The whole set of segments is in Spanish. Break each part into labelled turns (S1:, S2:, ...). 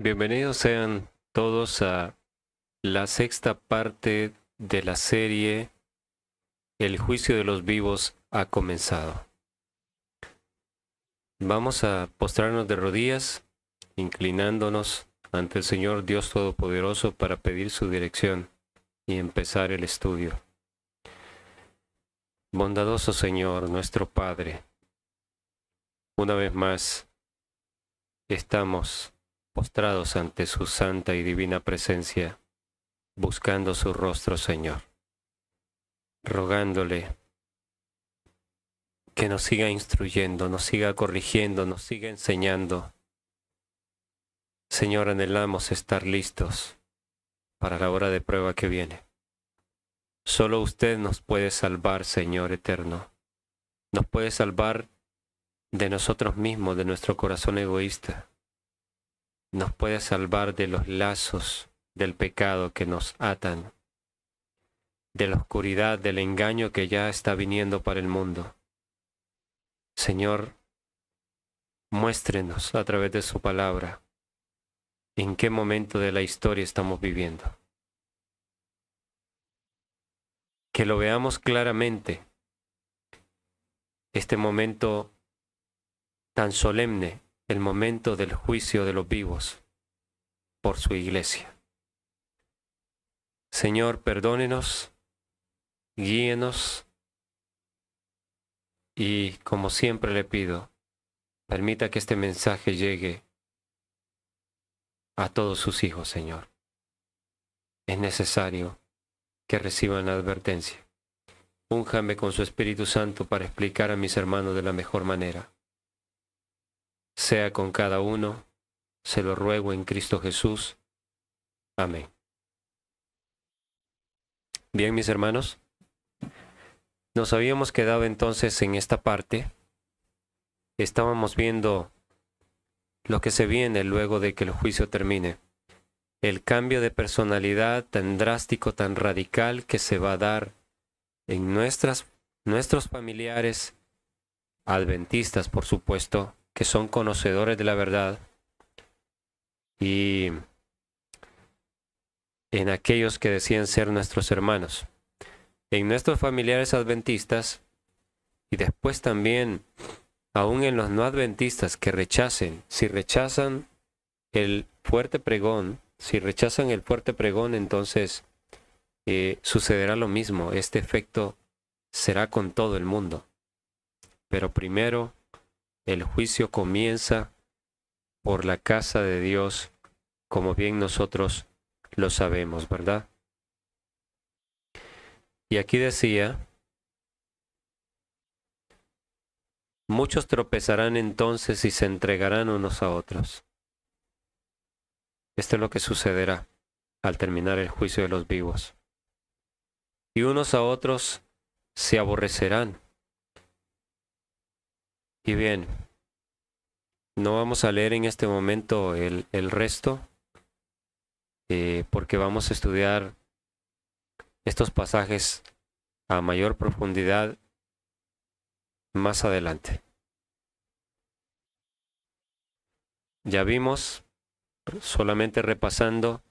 S1: Bienvenidos sean todos a la sexta parte de la serie El juicio de los vivos ha comenzado. Vamos a postrarnos de rodillas, inclinándonos ante el Señor Dios Todopoderoso para pedir su dirección y empezar el estudio. Bondadoso Señor, nuestro Padre, una vez más estamos postrados ante su santa y divina presencia, buscando su rostro, Señor, rogándole que nos siga instruyendo, nos siga corrigiendo, nos siga enseñando. Señor, anhelamos estar listos para la hora de prueba que viene. Solo usted nos puede salvar, Señor eterno. Nos puede salvar de nosotros mismos, de nuestro corazón egoísta. Nos puede salvar de los lazos del pecado que nos atan, de la oscuridad, del engaño que ya está viniendo para el mundo. Señor, muéstrenos a través de su palabra en qué momento de la historia estamos viviendo. Que lo veamos claramente, este momento tan solemne, el momento del juicio de los vivos por su iglesia. Señor, perdónenos, guíenos y, como siempre le pido, permita que este mensaje llegue a todos sus hijos, Señor. Es necesario que reciban la advertencia. Únjame con su Espíritu Santo para explicar a mis hermanos de la mejor manera. Sea con cada uno, se lo ruego en Cristo Jesús. Amén. Bien, mis hermanos, nos habíamos quedado entonces en esta parte. Estábamos viendo lo que se viene luego de que el juicio termine. El cambio de personalidad tan drástico, tan radical que se va a dar en nuestros familiares adventistas, por supuesto, que son conocedores de la verdad, y en aquellos que decían ser nuestros hermanos. En nuestros familiares adventistas, y después también aún en los no adventistas que rechacen, si rechazan el fuerte pregón, entonces sucederá lo mismo. Este efecto será con todo el mundo. Pero primero, el juicio comienza por la casa de Dios, como bien nosotros lo sabemos, ¿verdad? Y aquí decía, muchos tropezarán entonces y se entregarán unos a otros. Esto es lo que sucederá al terminar el juicio de los vivos. Y unos a otros se aborrecerán. Y bien, no vamos a leer en este momento el resto, porque vamos a estudiar estos pasajes a mayor profundidad más adelante. Ya vimos, solamente repasando,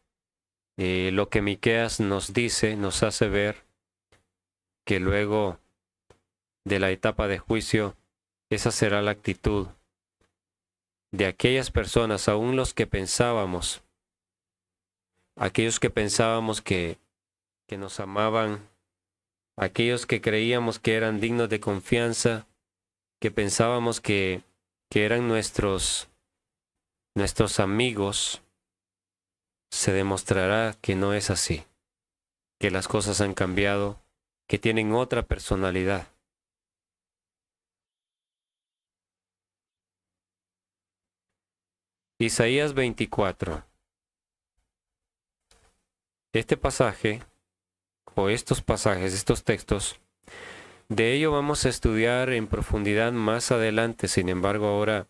S1: lo que Miqueas nos dice, nos hace ver que luego de la etapa de juicio, esa será la actitud de aquellas personas, aún los que pensábamos, aquellos que pensábamos que nos amaban, aquellos que creíamos que eran dignos de confianza, que pensábamos que eran nuestros amigos. Se demostrará que no es así, que las cosas han cambiado, que tienen otra personalidad. Isaías 24. Este pasaje, o estos pasajes, estos textos, de ello vamos a estudiar en profundidad más adelante. Sin embargo, ahora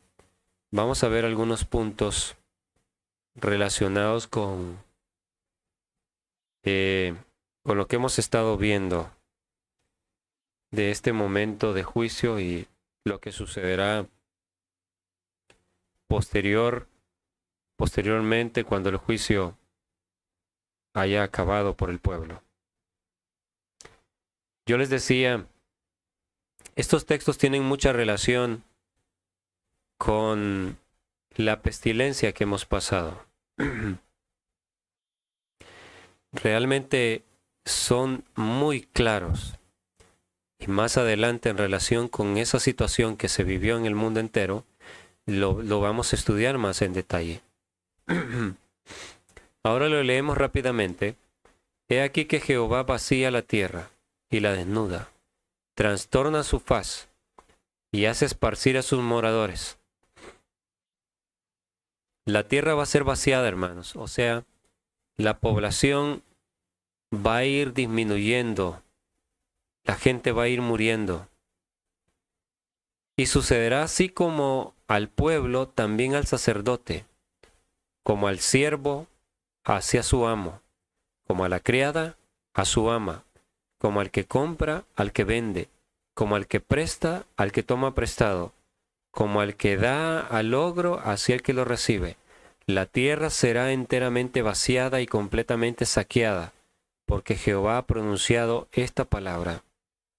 S1: vamos a ver algunos puntos relacionados con lo que hemos estado viendo de este momento de juicio y lo que sucederá posterior posteriormente cuando el juicio haya acabado por el pueblo. Yo les decía, estos textos tienen mucha relación con la pestilencia que hemos pasado. Realmente son muy claros. Y más adelante, en relación con esa situación que se vivió en el mundo entero, lo vamos a estudiar más en detalle. Ahora lo leemos rápidamente. He aquí que Jehová vacía la tierra y la desnuda, trastorna su faz y hace esparcir a sus moradores. La tierra va a ser vaciada, hermanos. O sea, la población va a ir disminuyendo. La gente va a ir muriendo. Y sucederá así como al pueblo, también al sacerdote, como al siervo hacia su amo, como a la criada a su ama, como al que compra al que vende, como al que presta al que toma prestado, como al que da al ogro hacia el que lo recibe. La tierra será enteramente vaciada y completamente saqueada, porque Jehová ha pronunciado esta palabra.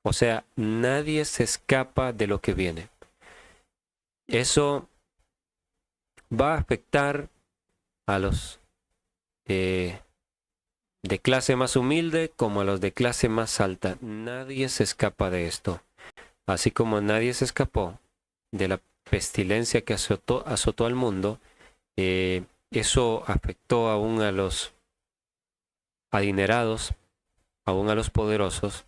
S1: O sea, nadie se escapa de lo que viene. Eso va a afectar a los de clase más humilde como a los de clase más alta. Nadie se escapa de esto. Así como nadie se escapó de la pestilencia que azotó al mundo, eso afectó aún a los adinerados, aún a los poderosos.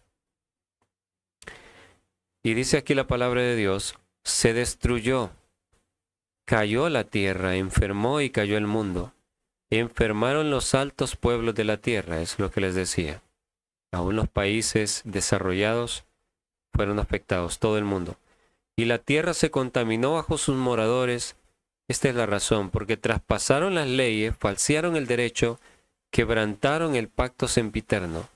S1: Y dice aquí la palabra de Dios, se destruyó, cayó la tierra, enfermó y cayó el mundo. Enfermaron los altos pueblos de la tierra, es lo que les decía. Aún los países desarrollados fueron afectados, todo el mundo. Y la tierra se contaminó bajo sus moradores. Esta es la razón, porque traspasaron las leyes, falsearon el derecho, quebrantaron el pacto sempiterno.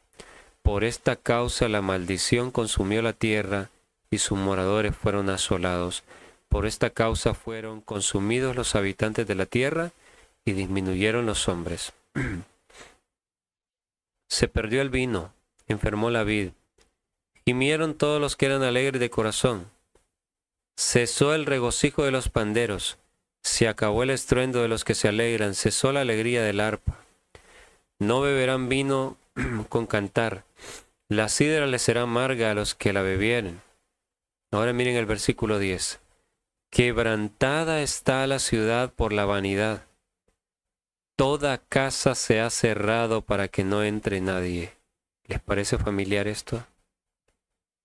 S1: Por esta causa la maldición consumió la tierra y sus moradores fueron asolados. Por esta causa fueron consumidos los habitantes de la tierra y disminuyeron los hombres. Se perdió el vino, enfermó la vid, gimieron todos los que eran alegres de corazón. Cesó el regocijo de los panderos, se acabó el estruendo de los que se alegran, cesó la alegría del arpa. No beberán vino con cantar, la sidra les será amarga a los que la bebieren. Ahora miren el versículo 10. Quebrantada está la ciudad por la vanidad. Toda casa se ha cerrado para que no entre nadie. ¿Les parece familiar esto?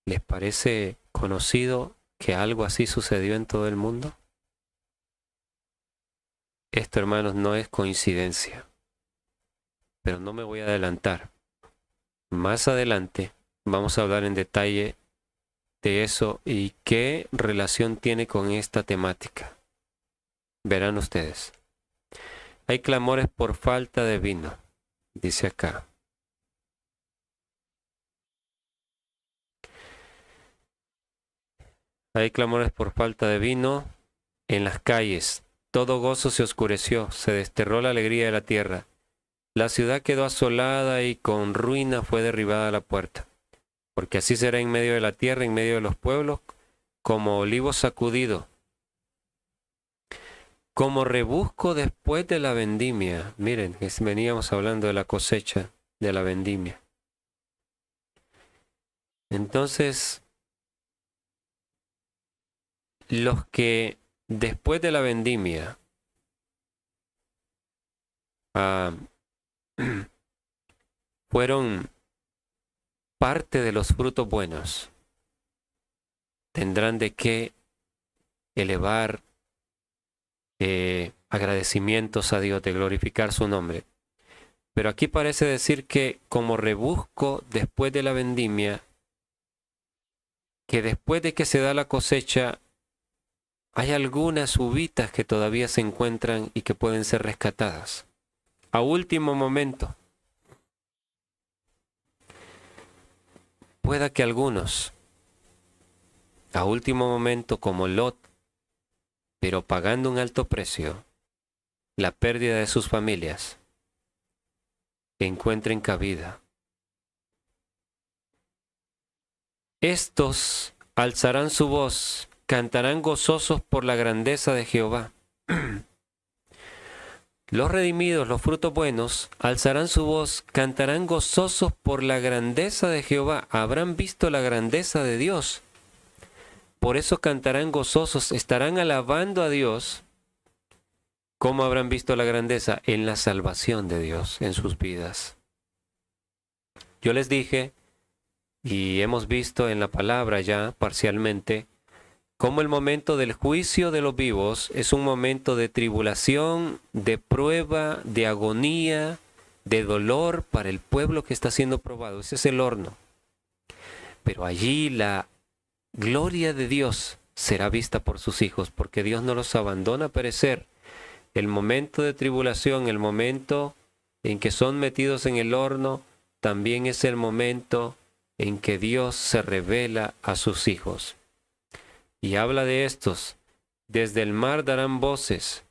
S1: ¿Les parece conocido que algo así sucedió en todo el mundo? Esto, hermanos, no es coincidencia. Pero no me voy a adelantar. Más adelante vamos a hablar en detalle de eso y qué relación tiene con esta temática. Verán ustedes. Hay clamores por falta de vino, dice acá. Hay clamores por falta de vino en las calles. Todo gozo se oscureció, se desterró la alegría de la tierra. La ciudad quedó asolada y con ruina fue derribada la puerta. Porque así será en medio de la tierra, en medio de los pueblos, como olivo sacudido, como rebusco después de la vendimia. Miren, veníamos hablando de la cosecha de la vendimia. Entonces, los que después de la vendimia fueron parte de los frutos buenos, tendrán de qué elevar agradecimientos a Dios, de glorificar su nombre. Pero aquí parece decir que como rebusco después de la vendimia, que después de que se da la cosecha, hay algunas uvitas que todavía se encuentran y que pueden ser rescatadas. A último momento. Pueda que algunos, a último momento como Lot, pero pagando un alto precio, la pérdida de sus familias, encuentren cabida. Estos alzarán su voz, cantarán gozosos por la grandeza de Jehová. Los redimidos, los frutos buenos, alzarán su voz, cantarán gozosos por la grandeza de Jehová. Habrán visto la grandeza de Dios. Por eso cantarán gozosos, estarán alabando a Dios. ¿Cómo habrán visto la grandeza? En la salvación de Dios en sus vidas. Yo les dije, y hemos visto en la palabra ya parcialmente, cómo el momento del juicio de los vivos es un momento de tribulación, de prueba, de agonía, de dolor para el pueblo que está siendo probado. Ese es el horno. Pero allí la gloria de Dios será vista por sus hijos, porque Dios no los abandona a perecer. El momento de tribulación, el momento en que son metidos en el horno, también es el momento en que Dios se revela a sus hijos. Y habla de estos: desde el mar darán voces,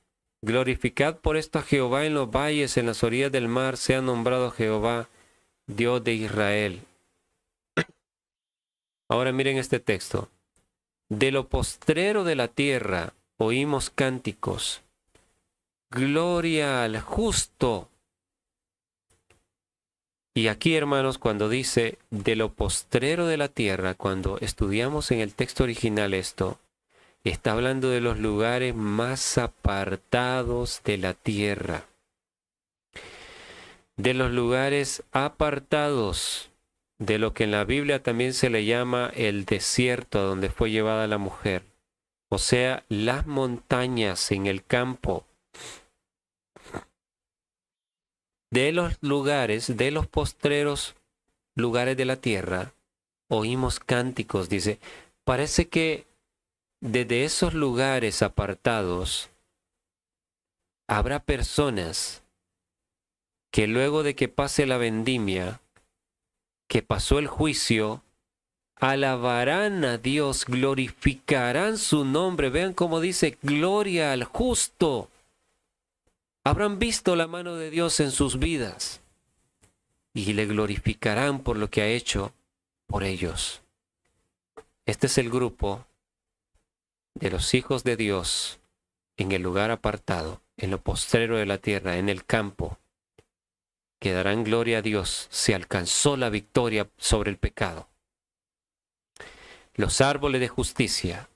S1: glorificad por esto a Jehová en los valles, en las orillas del mar sea nombrado Jehová, Dios de Israel. Ahora miren este texto. De lo postrero de la tierra oímos cánticos, gloria al justo. Y aquí, hermanos, cuando dice de lo postrero de la tierra, cuando estudiamos en el texto original esto, está hablando de los lugares más apartados de la tierra. De los lugares apartados de lo que en la Biblia también se le llama el desierto, a donde fue llevada la mujer. O sea, las montañas en el campo. De los lugares, de los postreros lugares de la tierra, oímos cánticos, dice. Parece que desde esos lugares apartados habrá personas que luego de que pase la vendimia, que pasó el juicio, alabarán a Dios, glorificarán su nombre. Vean cómo dice, gloria al justo. Habrán visto la mano de Dios en sus vidas y le glorificarán por lo que ha hecho por ellos. Este es el grupo de los hijos de Dios en el lugar apartado, en lo postrero de la tierra, en el campo, que darán gloria a Dios. Se alcanzó la victoria sobre el pecado. Los árboles de justicia.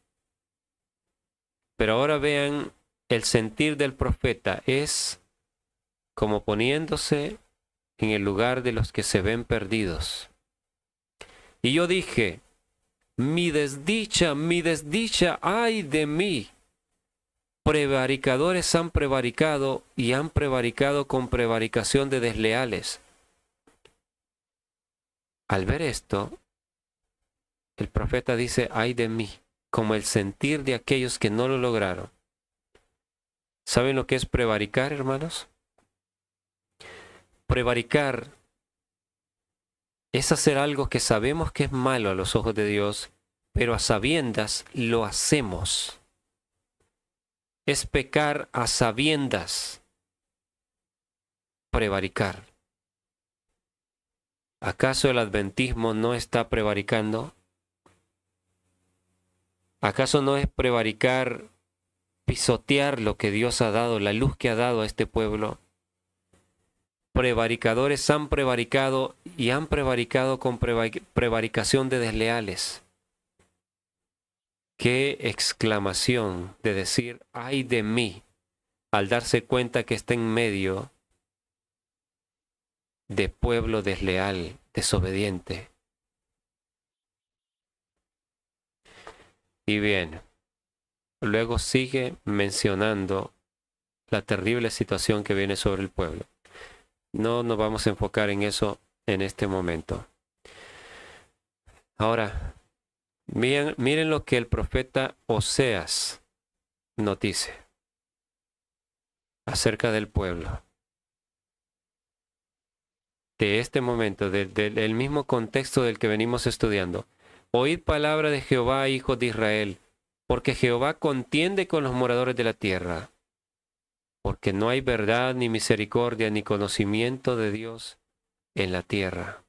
S1: Pero ahora vean, el sentir del profeta es como poniéndose en el lugar de los que se ven perdidos. Y yo dije, mi desdicha, ay de mí. Prevaricadores han prevaricado y han prevaricado con prevaricación de desleales. Al ver esto, el profeta dice, ay de mí, como el sentir de aquellos que no lo lograron. ¿Saben lo que es prevaricar, hermanos? Prevaricar es hacer algo que sabemos que es malo a los ojos de Dios, pero a sabiendas lo hacemos. Es pecar a sabiendas. Prevaricar. ¿Acaso el adventismo no está prevaricando? ¿Acaso no es prevaricar pisotear lo que Dios ha dado, la luz que ha dado a este pueblo? Prevaricadores han prevaricado y han prevaricado con prevaricación de desleales. Qué exclamación de decir, ay de mí, al darse cuenta que está en medio de pueblo desleal, desobediente. Y bien, luego sigue mencionando la terrible situación que viene sobre el pueblo. No nos vamos a enfocar en eso en este momento. Ahora, miren lo que el profeta Oseas nos dice acerca del pueblo. De este momento, del mismo contexto del que venimos estudiando. Oíd palabra de Jehová, hijos de Israel, porque Jehová contiende con los moradores de la tierra. porque no hay verdad, ni misericordia, ni conocimiento de Dios en la tierra.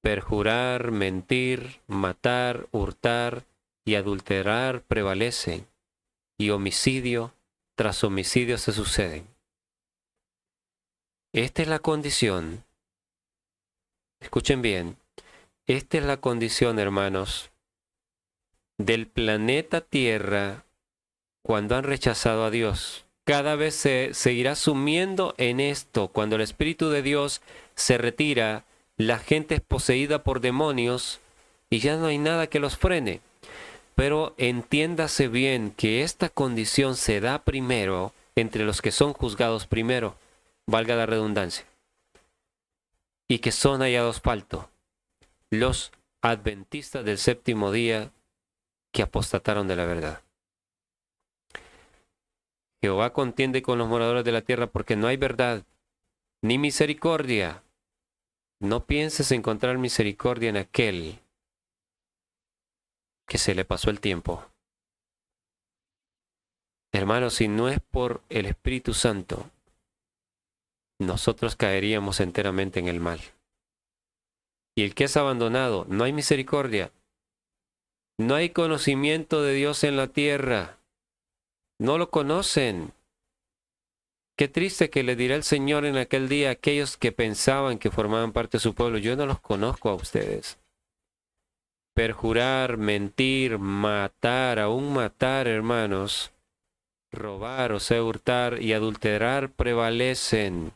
S1: Perjurar, mentir, matar, hurtar y adulterar prevalecen, y homicidio tras homicidio se suceden. Esta es la condición, escuchen bien, esta es la condición, hermanos, del planeta Tierra cuando han rechazado a Dios. Cada vez se seguirá sumiendo en esto. Cuando el Espíritu de Dios se retira, la gente es poseída por demonios y ya no hay nada que los frene. Pero entiéndase bien que esta condición se da primero entre los que son juzgados primero, valga la redundancia, y que son hallados falto, los adventistas del séptimo día que apostataron de la verdad. Jehová contiende con los moradores de la tierra porque no hay verdad, ni misericordia. No pienses encontrar misericordia en aquel que se le pasó el tiempo. Hermanos, si no es por el Espíritu Santo, nosotros caeríamos enteramente en el mal. Y el que es abandonado, no hay misericordia. No hay conocimiento de Dios en la tierra. No lo conocen. Qué triste que le dirá el Señor en aquel día a aquellos que pensaban que formaban parte de su pueblo. Yo no los conozco a ustedes. Perjurar, mentir, matar, aún matar, hermanos, robar, o sea, hurtar y adulterar prevalecen.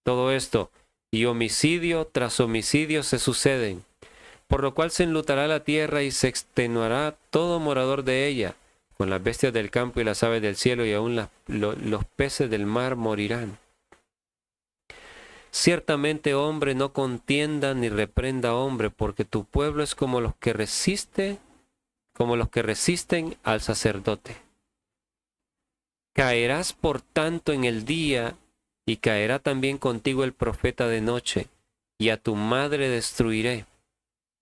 S1: Todo esto, y homicidio tras homicidio se suceden, por lo cual se enlutará la tierra y se extenuará todo morador de ella, con las bestias del campo y las aves del cielo, y aún los peces del mar morirán. Ciertamente, hombre, no contienda ni reprenda a hombre, porque tu pueblo es como los que resisten al sacerdote. Caerás por tanto en el día, y caerá también contigo el profeta de noche, y a tu madre destruiré.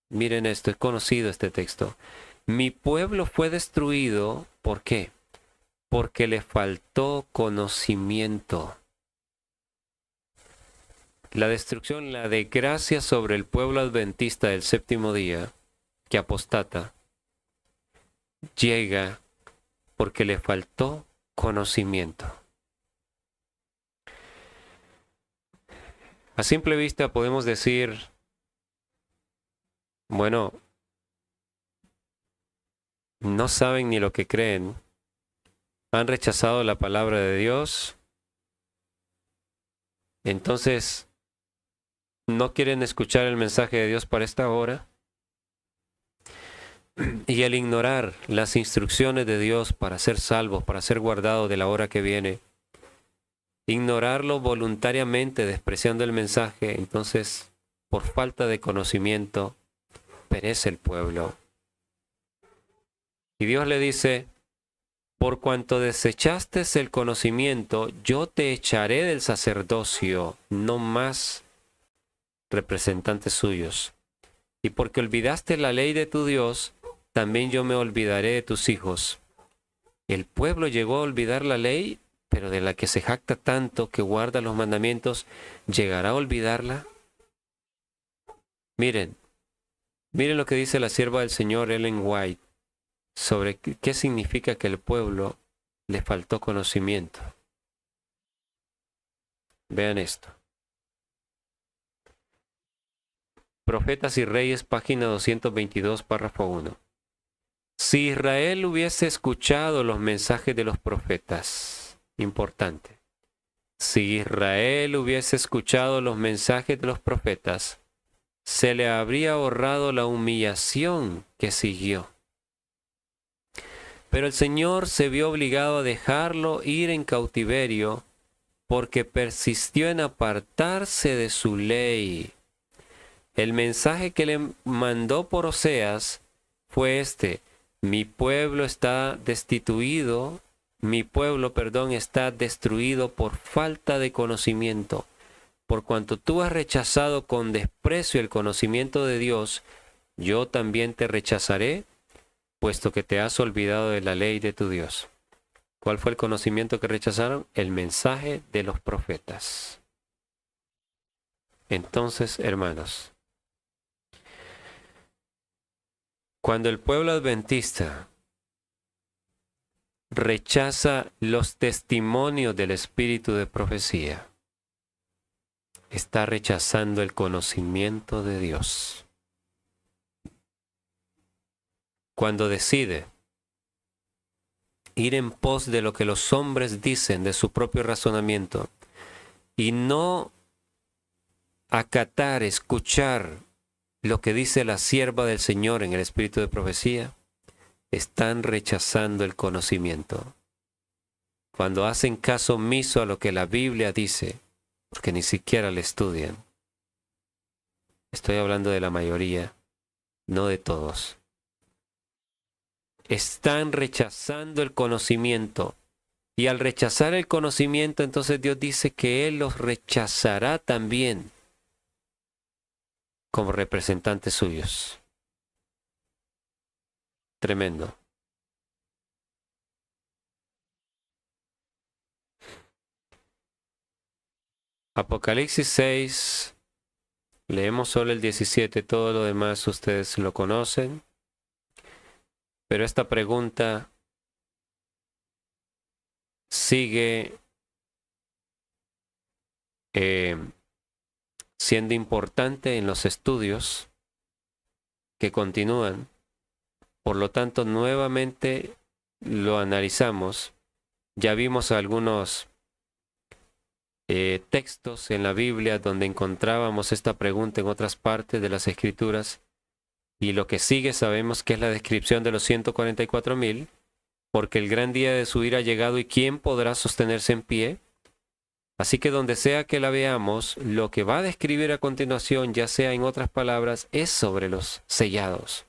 S1: Miren esto, es conocido este texto. Mi pueblo fue destruido, ¿por qué? Porque le faltó conocimiento. La destrucción, la desgracia sobre el pueblo adventista del séptimo día, que apostata, llega porque le faltó conocimiento. A simple vista podemos decir, bueno, no saben ni lo que creen, han rechazado la palabra de Dios, entonces no quieren escuchar el mensaje de Dios para esta hora, y al ignorar las instrucciones de Dios para ser salvos, para ser guardados de la hora que viene, ignorarlo voluntariamente, despreciando el mensaje, entonces, por falta de conocimiento, perece el pueblo. Y Dios le dice, por cuanto desechaste el conocimiento, yo te echaré del sacerdocio, no más representantes suyos. Y porque olvidaste la ley de tu Dios, también yo me olvidaré de tus hijos. El pueblo llegó a olvidar la ley, pero de la que se jacta tanto que guarda los mandamientos, ¿llegará a olvidarla? Miren lo que dice la sierva del Señor Ellen White sobre qué significa que el pueblo le faltó conocimiento. Vean esto. Profetas y Reyes, página 222, párrafo 1. Si Israel hubiese escuchado los mensajes de los profetas, importante, si Israel hubiese escuchado los mensajes de los profetas, se le habría ahorrado la humillación que siguió. Pero el Señor se vio obligado a dejarlo ir en cautiverio porque persistió en apartarse de su ley. El mensaje que le mandó por Oseas fue este: mi pueblo está destituido, está destruido por falta de conocimiento. Por cuanto tú has rechazado con desprecio el conocimiento de Dios, yo también te rechazaré, puesto que te has olvidado de la ley de tu Dios. ¿Cuál fue el conocimiento que rechazaron? El mensaje de los profetas. Entonces, hermanos, cuando el pueblo adventista rechaza los testimonios del espíritu de profecía, está rechazando el conocimiento de Dios. Cuando decide ir en pos de lo que los hombres dicen de su propio razonamiento y no acatar, escuchar lo que dice la sierva del Señor en el espíritu de profecía, están rechazando el conocimiento. Cuando hacen caso omiso a lo que la Biblia dice, porque ni siquiera le estudian. Estoy hablando de la mayoría, no de todos. Están rechazando el conocimiento. Y al rechazar el conocimiento, entonces Dios dice que Él los rechazará también como representantes suyos. Tremendo. Apocalipsis 6, leemos solo el 17, todo lo demás ustedes lo conocen. Pero esta pregunta sigue siendo importante en los estudios que continúan. Por lo tanto, nuevamente lo analizamos. Ya vimos algunos textos en la Biblia donde encontrábamos esta pregunta en otras partes de las Escrituras. Y lo que sigue sabemos que es la descripción de los 144,000, porque el gran día de su ira ha llegado y ¿quién podrá sostenerse en pie? Así que donde sea que la veamos, lo que va a describir a continuación, ya sea en otras palabras, es sobre los sellados.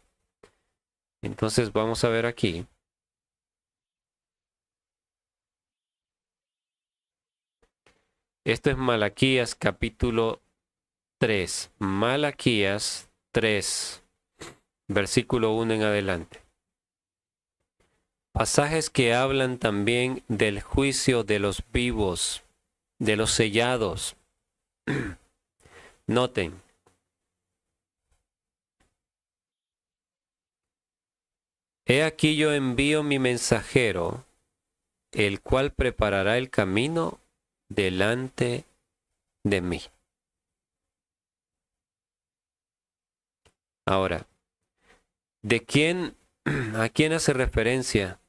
S1: Entonces vamos a ver aquí. Esto es Malaquías capítulo 3. Malaquías 3, versículo 1 en adelante. Pasajes que hablan también del juicio de los vivos, de los sellados. Noten. He aquí yo envío mi mensajero, el cual preparará el camino delante de mí. Ahora, ¿a quién hace referencia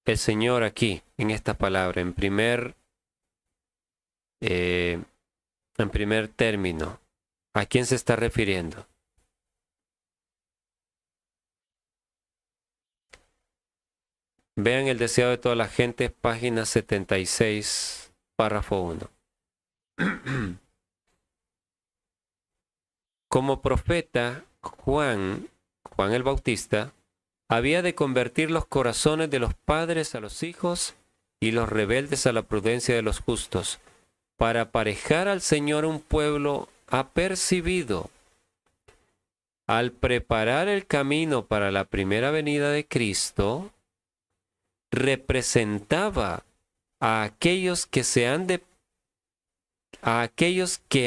S1: el Señor aquí, en esta palabra, en primer término? ¿A quién se está refiriendo? Vean el deseo de toda la gente, página 76, párrafo 1. Como profeta, Juan el Bautista, había de convertir los corazones de los padres a los hijos y los rebeldes a la prudencia de los justos, para aparejar al Señor un pueblo apercibido. Al preparar el camino para la primera venida de Cristo, representaba a aquellos que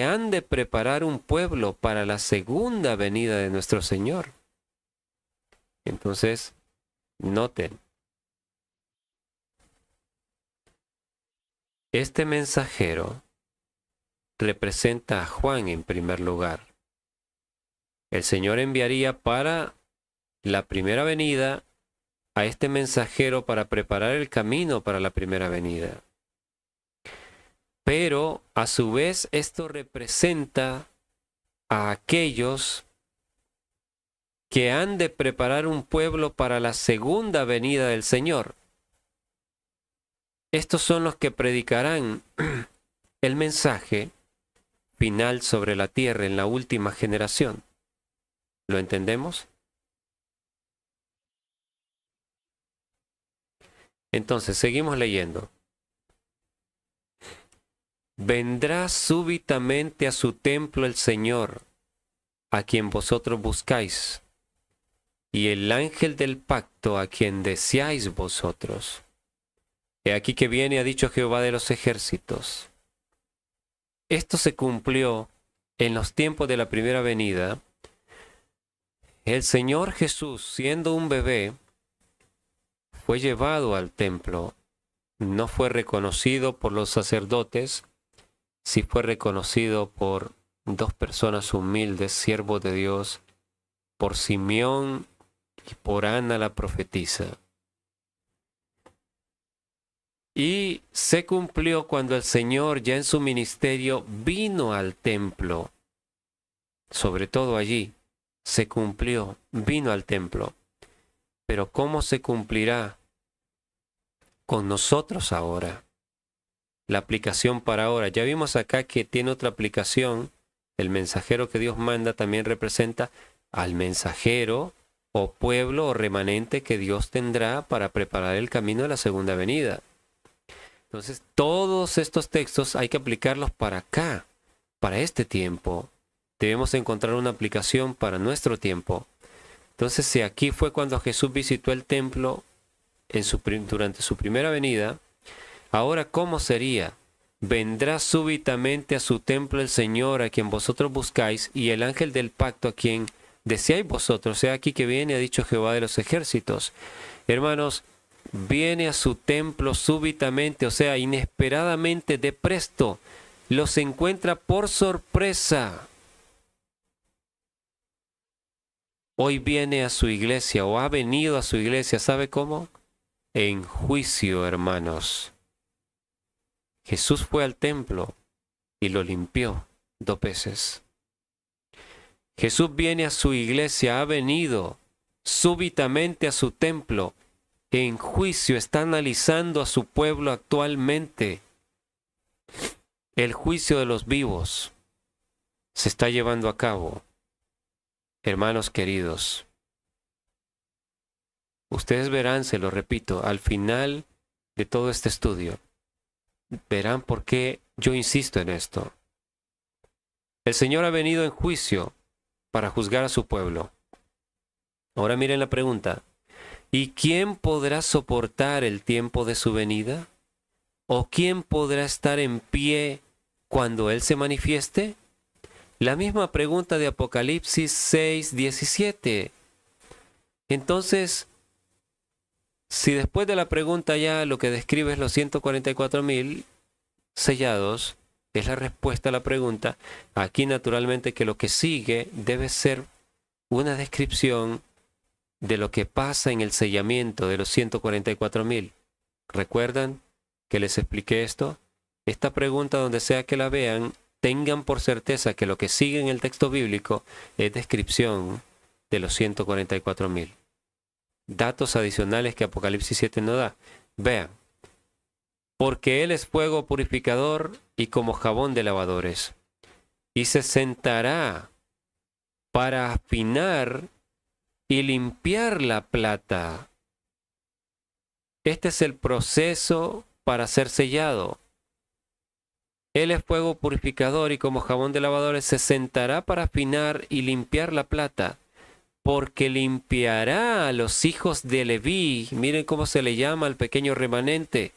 S1: han de preparar un pueblo para la segunda venida de nuestro Señor. Entonces, noten, este mensajero representa a Juan en primer lugar. El Señor enviaría para la primera venida a este mensajero para preparar el camino para la primera venida. Pero a su vez esto representa a aquellos que han de preparar un pueblo para la segunda venida del Señor. Estos son los que predicarán el mensaje final sobre la tierra en la última generación. ¿Lo entendemos? Entonces, seguimos leyendo. Vendrá súbitamente a su templo el Señor, a quien vosotros buscáis. y el ángel del pacto a quien deseáis vosotros. He aquí que viene, ha dicho Jehová de los ejércitos. Esto se cumplió en los tiempos de la primera venida. El Señor Jesús, siendo un bebé, fue llevado al templo. No fue reconocido por los sacerdotes, sí fue reconocido por dos personas humildes, siervos de Dios, por Simeón y por Ana la profetisa. Y se cumplió cuando el Señor ya en su ministerio vino al templo. Sobre todo allí se cumplió, vino al templo. Pero ¿cómo se cumplirá con nosotros ahora? La aplicación para ahora. Ya vimos acá que tiene otra aplicación. El mensajero que Dios manda también representa al mensajero o pueblo o remanente que Dios tendrá para preparar el camino de la segunda venida. Entonces, todos estos textos hay que aplicarlos para acá, para este tiempo. Debemos encontrar una aplicación para nuestro tiempo. Entonces, si aquí fue cuando Jesús visitó el templo durante su primera venida, ahora, ¿cómo sería? Vendrá súbitamente a su templo el Señor a quien vosotros buscáis, y el ángel del pacto a quien deseáis vosotros. He aquí que viene, ha dicho Jehová de los ejércitos. Hermanos, viene a su templo súbitamente, o sea, inesperadamente, de presto. Los encuentra por sorpresa. Hoy viene a su iglesia, o ha venido a su iglesia, ¿sabe cómo? En juicio, hermanos. Jesús fue al templo y lo limpió 2 veces. Jesús viene a su iglesia, ha venido súbitamente a su templo en juicio, está analizando a su pueblo actualmente. El juicio de los vivos se está llevando a cabo. Hermanos queridos, ustedes verán, se lo repito, al final de todo este estudio, verán por qué yo insisto en esto. El Señor ha venido en juicio para juzgar a su pueblo. Ahora miren la pregunta. ¿Y quién podrá soportar el tiempo de su venida? ¿O quién podrá estar en pie cuando Él se manifieste? La misma pregunta de Apocalipsis 6:17. Entonces, si después de la pregunta ya lo que describe es los 144,000 sellados, es la respuesta a la pregunta, aquí naturalmente que lo que sigue debe ser una descripción de lo que pasa en el sellamiento de los 144,000. ¿Recuerdan que les expliqué esto? Esta pregunta, donde sea que la vean, tengan por certeza que lo que sigue en el texto bíblico es descripción de los 144,000. Datos adicionales que Apocalipsis 7 no da. Vean. Porque Él es fuego purificador y como jabón de lavadores. Y se sentará para afinar y limpiar la plata. Este es el proceso para ser sellado. Él es fuego purificador y como jabón de lavadores se sentará para afinar y limpiar la plata, porque limpiará a los hijos de Leví. Miren cómo se le llama al pequeño remanente.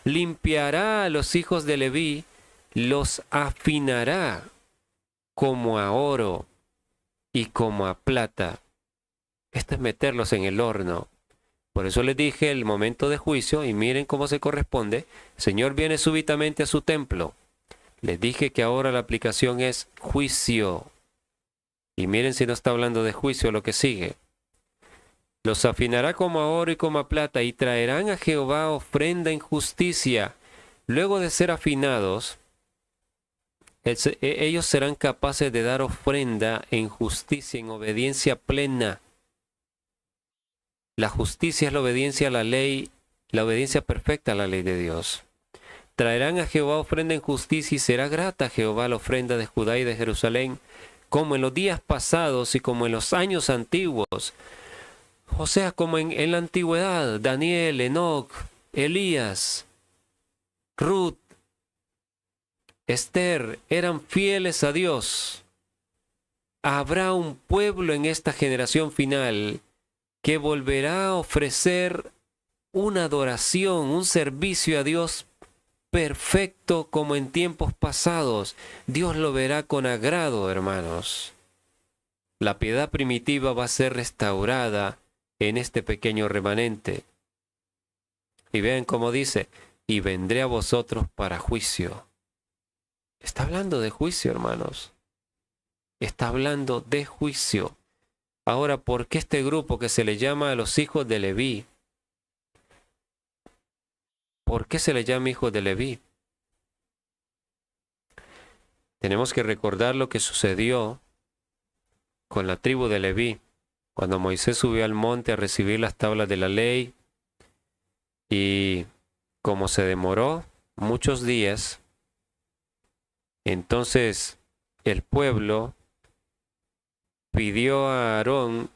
S1: Limpiará a los hijos de Leví, los afinará como a oro y como a plata. Esto es meterlos en el horno. Por eso les dije el momento de juicio, y miren cómo se corresponde. El Señor viene súbitamente a su templo. Les dije que ahora la aplicación es juicio. Y miren si no está hablando de juicio lo que sigue. Los afinará como a oro y como a plata, y traerán a Jehová ofrenda en justicia. Luego de ser afinados, ellos serán capaces de dar ofrenda en justicia, en obediencia plena. La justicia es la obediencia a la ley, la obediencia perfecta a la ley de Dios. Traerán a Jehová ofrenda en justicia, y será grata a Jehová la ofrenda de Judá y de Jerusalén, como en los días pasados y como en los años antiguos. O sea, como en la antigüedad, Daniel, Enoc, Elías, Ruth, Esther eran fieles a Dios. habrá un pueblo en esta generación final que volverá a ofrecer una adoración, un servicio a Dios perfecto como en tiempos pasados. Dios lo verá con agrado, hermanos. La piedad primitiva va a ser restaurada en este pequeño remanente. Y vean cómo dice, y vendré a vosotros para juicio. Está hablando de juicio, hermanos. Está hablando de juicio. Ahora, ¿por qué este grupo que se le llama a los hijos de Leví? ¿Por qué se le llama hijos de Leví? Tenemos que recordar lo que sucedió con la tribu de Leví, cuando Moisés subió al monte a recibir las tablas de la ley, y como se demoró muchos días, entonces el pueblo pidió a Aarón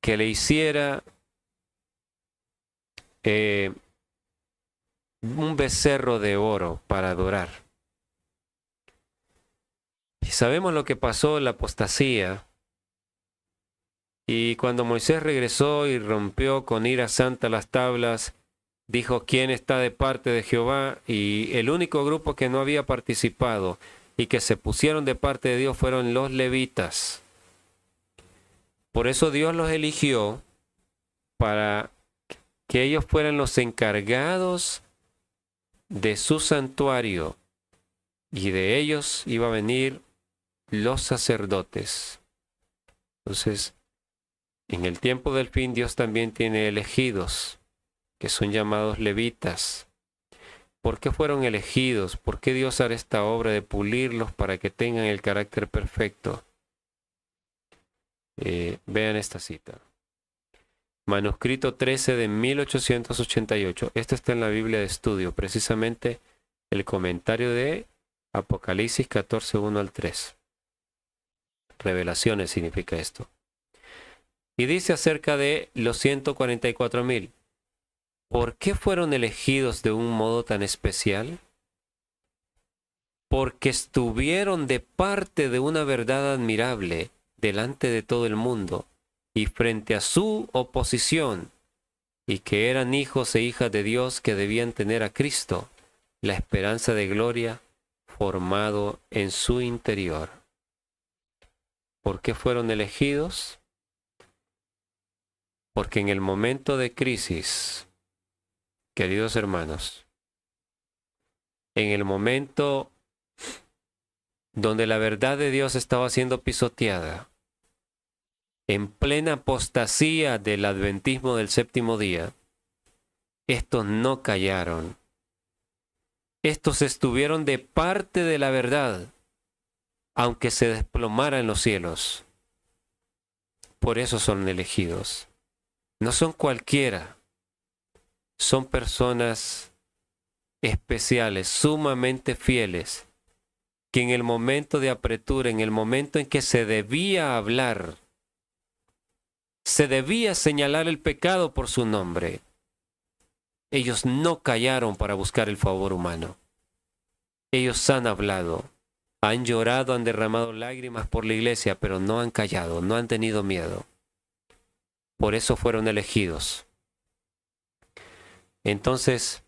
S1: que le hiciera un becerro de oro para adorar. Y sabemos lo que pasó en la apostasía. Y cuando Moisés regresó y rompió con ira santa las tablas, dijo: ¿quién está de parte de Jehová? Y el único grupo que no había participado y que se pusieron de parte de Dios fueron los levitas. Por eso Dios los eligió para que ellos fueran los encargados de su santuario, y de ellos iba a venir los sacerdotes. Entonces, en el tiempo del fin, Dios también tiene elegidos, que son llamados levitas. ¿Por qué fueron elegidos? ¿Por qué Dios hará esta obra de pulirlos para que tengan el carácter perfecto? Vean esta cita. Manuscrito 13 de 1888. Esto está en la Biblia de estudio, precisamente el comentario de Apocalipsis 14, 1 al 3. Revelaciones significa esto. Y dice acerca de los 144,000. ¿Por qué fueron elegidos de un modo tan especial? Porque estuvieron de parte de una verdad admirable delante de todo el mundo y frente a su oposición, y que eran hijos e hijas de Dios que debían tener a Cristo, la esperanza de gloria, formado en su interior. ¿Por qué fueron elegidos? Porque en el momento de crisis, queridos hermanos, en el momento donde la verdad de Dios estaba siendo pisoteada, en plena apostasía del adventismo del séptimo día, estos no callaron. Estos estuvieron de parte de la verdad, aunque se desplomara en los cielos. Por eso son elegidos. No son cualquiera. Son personas especiales, sumamente fieles, que en el momento de apretura, en el momento en que se debía hablar, se debía señalar el pecado por su nombre, ellos no callaron para buscar el favor humano. Ellos han hablado, han llorado, han derramado lágrimas por la iglesia, pero no han callado, no han tenido miedo. Por eso fueron elegidos. Entonces,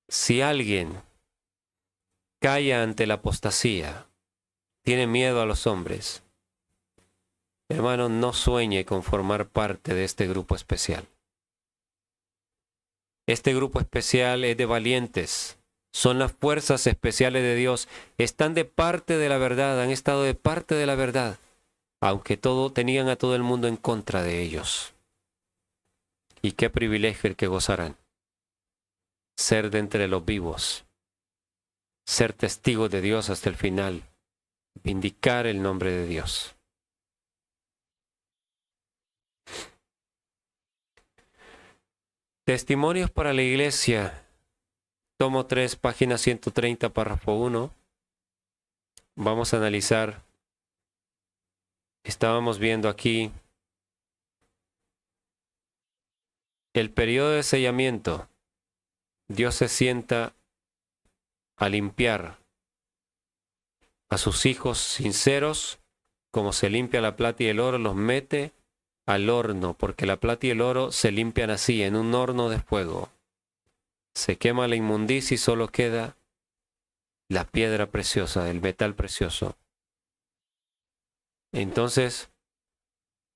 S1: si alguien calla ante la apostasía, tiene miedo a los hombres, hermano, no sueñe con formar parte de este grupo especial. Este grupo especial es de valientes. Son las fuerzas especiales de Dios. Están de parte de la verdad, han estado de parte de la verdad, aunque tenían a todo el mundo en contra de ellos. Y qué privilegio el que gozarán. Ser de entre los vivos. Ser testigos de Dios hasta el final. Vindicar el nombre de Dios. Testimonios para la iglesia. Tomo 3, página 130, párrafo 1. Vamos a analizar. Estábamos viendo aquí el periodo de sellamiento. Dios se sienta a limpiar a sus hijos sinceros, como se limpia la plata y el oro, los mete al horno, porque la plata y el oro se limpian así, en un horno de fuego. Se quema la inmundicia y solo queda la piedra preciosa, el metal precioso. Entonces,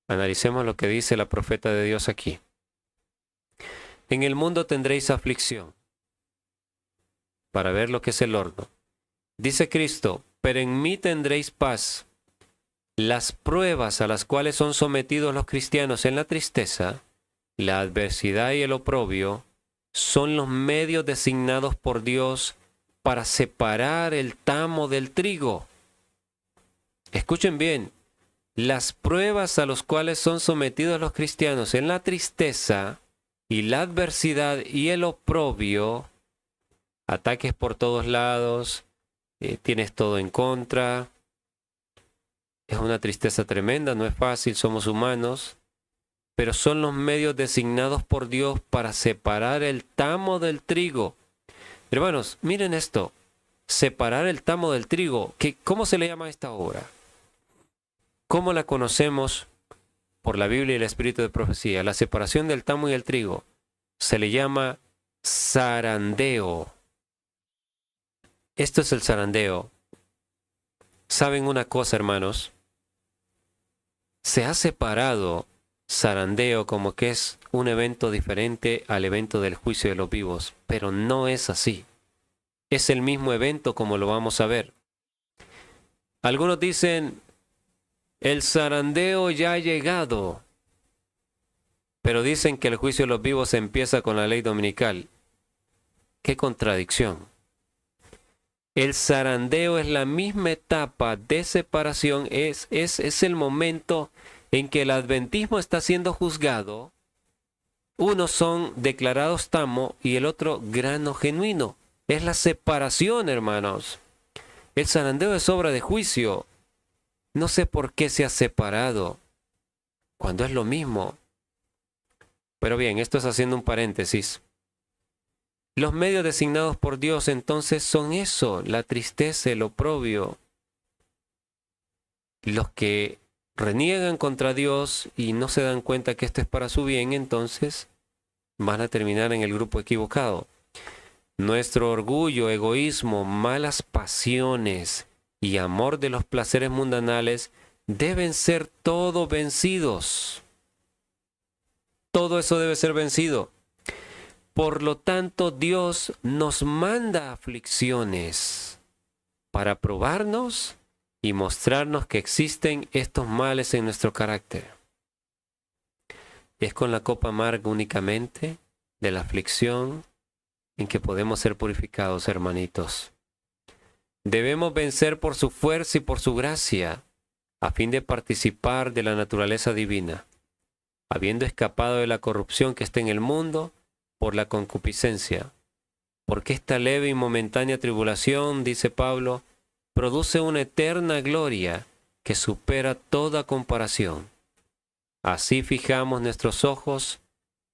S1: analicemos lo que dice la profeta de Dios aquí. En el mundo tendréis aflicción, para ver lo que es el horno. Dice Cristo, pero en mí tendréis paz. Las pruebas a las cuales son sometidos los cristianos en la tristeza, la adversidad y el oprobio, son los medios designados por Dios para separar el tamo del trigo. Escuchen bien, las pruebas a las cuales son sometidos los cristianos en la tristeza y la adversidad y el oprobio, ataques por todos lados, tienes todo en contra, es una tristeza tremenda, no es fácil, somos humanos, pero son los medios designados por Dios para separar el tamo del trigo. Hermanos, miren esto, separar el tamo del trigo, ¿cómo se le llama a esta obra? ¿Cómo la conocemos por la Biblia y el Espíritu de profecía? La separación del tamo y el trigo se le llama zarandeo. Esto es el zarandeo. ¿Saben una cosa, hermanos? Se ha separado zarandeo como que es un evento diferente al evento del juicio de los vivos, pero no es así. Es el mismo evento como lo vamos a ver. Algunos dicen, el zarandeo ya ha llegado, pero dicen que el juicio de los vivos empieza con la ley dominical. ¡Qué contradicción! El zarandeo es la misma etapa de separación, es el momento en que el adventismo está siendo juzgado. Unos son declarados tamo y el otro grano genuino. Es la separación, hermanos. El zarandeo es obra de juicio. No sé por qué se ha separado, cuando es lo mismo. Pero bien, esto es haciendo un paréntesis. Los medios designados por Dios entonces son eso, la tristeza, el oprobio. Los que reniegan contra Dios y no se dan cuenta que esto es para su bien, entonces van a terminar en el grupo equivocado. Nuestro orgullo, egoísmo, malas pasiones y amor de los placeres mundanales deben ser todo vencidos. Todo eso debe ser vencido. Por lo tanto, Dios nos manda aflicciones para probarnos y mostrarnos que existen estos males en nuestro carácter. Es con la copa amarga únicamente de la aflicción en que podemos ser purificados, hermanitos. Debemos vencer por su fuerza y por su gracia, a fin de participar de la naturaleza divina, habiendo escapado de la corrupción que está en el mundo por la concupiscencia. Porque esta leve y momentánea tribulación, dice Pablo, produce una eterna gloria que supera toda comparación. Así fijamos nuestros ojos,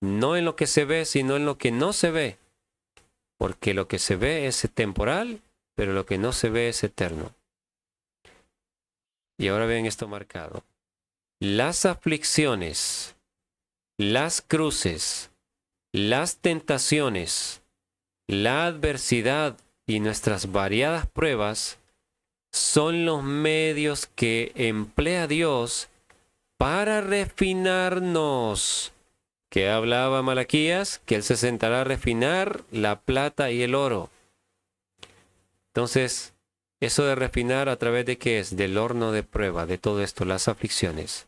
S1: no en lo que se ve, sino en lo que no se ve. Porque lo que se ve es temporal, pero lo que no se ve es eterno. Y ahora ven esto marcado. Las aflicciones, las cruces, las tentaciones, la adversidad y nuestras variadas pruebas son los medios que emplea Dios para refinarnos. Que hablaba Malaquías, que Él se sentará a refinar la plata y el oro. Entonces, eso de refinar a través de qué es, del horno de prueba, de todo esto, las aflicciones.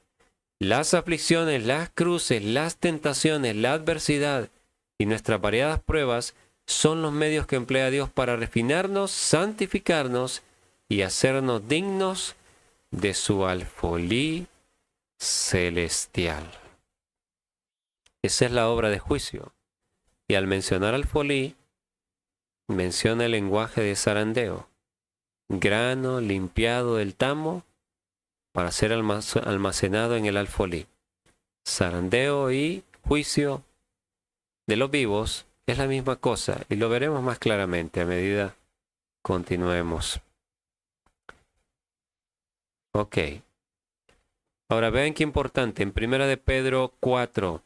S1: Las aflicciones, las cruces, las tentaciones, la adversidad y nuestras variadas pruebas son los medios que emplea Dios para refinarnos, santificarnos y hacernos dignos de su alfolí celestial. Esa es la obra de juicio. Y al mencionar alfolí, menciona el lenguaje de zarandeo. Grano limpiado del tamo para ser almacenado en el alfolí. Zarandeo y juicio de los vivos es la misma cosa y lo veremos más claramente a medida que continuemos. Ok. Ahora vean qué importante. En Primera de Pedro 4,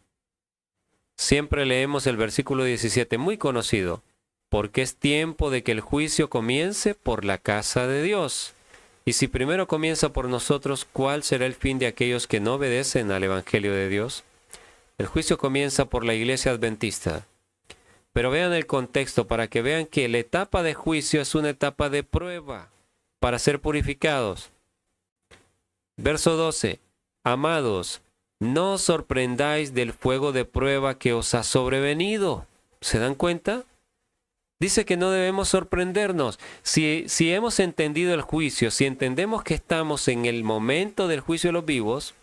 S1: siempre leemos el versículo 17, muy conocido. Porque es tiempo de que el juicio comience por la casa de Dios. Y si primero comienza por nosotros, ¿cuál será el fin de aquellos que no obedecen al Evangelio de Dios? El juicio comienza por la iglesia adventista. Pero vean el contexto para que vean que la etapa de juicio es una etapa de prueba para ser purificados. Verso 12. Amados, no os sorprendáis del fuego de prueba que os ha sobrevenido. ¿Se dan cuenta? Dice que no debemos sorprendernos. Si hemos entendido el juicio, si entendemos que estamos en el momento del juicio de los vivos,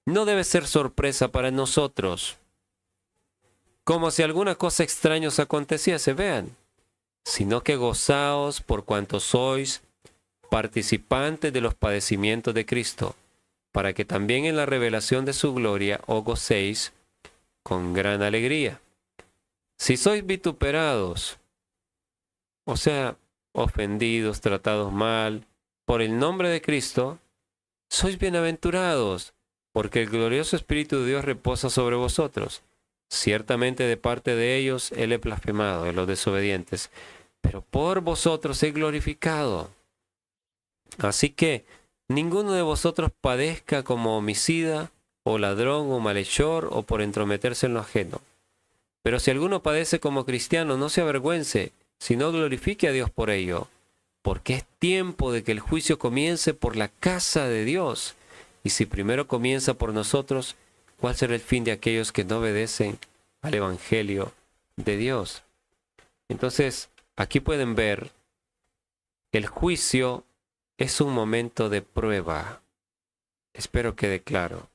S1: no debe ser sorpresa para nosotros. Como si alguna cosa extraña os aconteciese, vean. Sino que gozaos por cuanto sois participantes de los padecimientos de Cristo, para que también en la revelación de su gloria os gocéis con gran alegría. Si sois vituperados, o sea, ofendidos, tratados mal, por el nombre de Cristo, sois bienaventurados, porque el glorioso Espíritu de Dios reposa sobre vosotros. Ciertamente de parte de ellos Él es blasfemado, de los desobedientes, pero por vosotros es glorificado. Así que ninguno de vosotros padezca como homicida, o ladrón, o malhechor, o por entrometerse en lo ajeno. Pero si alguno padece como cristiano, no se avergüence, sino glorifique a Dios por ello, porque es tiempo de que el juicio comience por la casa de Dios. Y si primero comienza por nosotros, ¿cuál será el fin de aquellos que no obedecen al Evangelio de Dios? Entonces, aquí pueden ver, el juicio es un momento de prueba. Espero quede claro.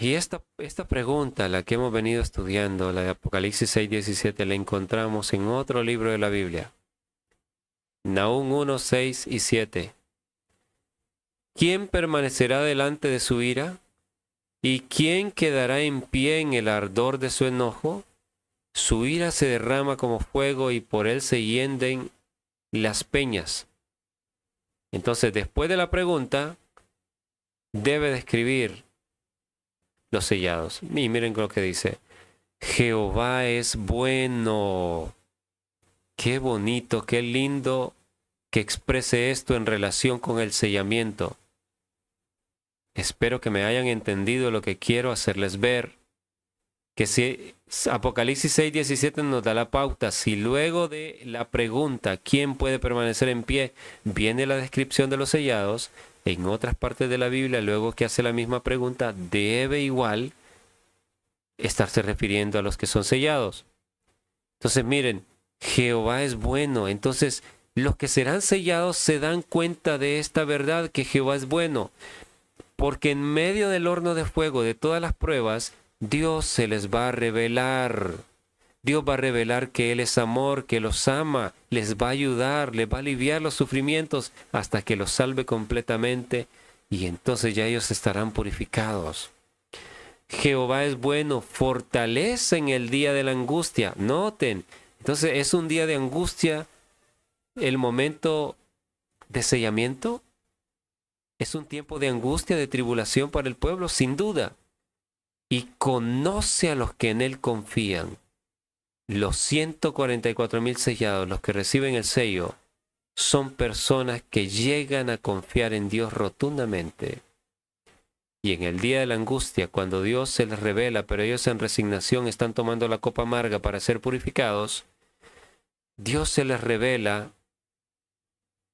S1: Y esta pregunta, la que hemos venido estudiando, la de Apocalipsis 6:17, la encontramos en otro libro de la Biblia. Nahum 1, 6 y 7. ¿Quién permanecerá delante de su ira? ¿Y quién quedará en pie en el ardor de su enojo? Su ira se derrama como fuego y por él se hienden las peñas. Entonces, después de la pregunta, debe describir los sellados. Y miren lo que dice. Jehová es bueno. Qué bonito, qué lindo que exprese esto en relación con el sellamiento. Espero que me hayan entendido lo que quiero hacerles ver. Que si Apocalipsis 6:17 nos da la pauta, si luego de la pregunta ¿quién puede permanecer en pie? Viene la descripción de los sellados, en otras partes de la Biblia, luego que hace la misma pregunta, debe igual estarse refiriendo a los que son sellados. Entonces miren, Jehová es bueno. Entonces los que serán sellados se dan cuenta de esta verdad, que Jehová es bueno. Porque en medio del horno de fuego, de todas las pruebas, Dios se les va a revelar. Dios va a revelar que Él es amor, que los ama, les va a ayudar, les va a aliviar los sufrimientos hasta que los salve completamente, y entonces ya ellos estarán purificados. Jehová es bueno, fortalece en el día de la angustia. Noten, entonces es un día de angustia el momento de sellamiento. Es un tiempo de angustia, de tribulación para el pueblo, sin duda. Y conoce a los que en Él confían. Los 144,000 sellados, los que reciben el sello, son personas que llegan a confiar en Dios rotundamente. Y en el día de la angustia, cuando Dios se les revela, pero ellos en resignación están tomando la copa amarga para ser purificados, Dios se les revela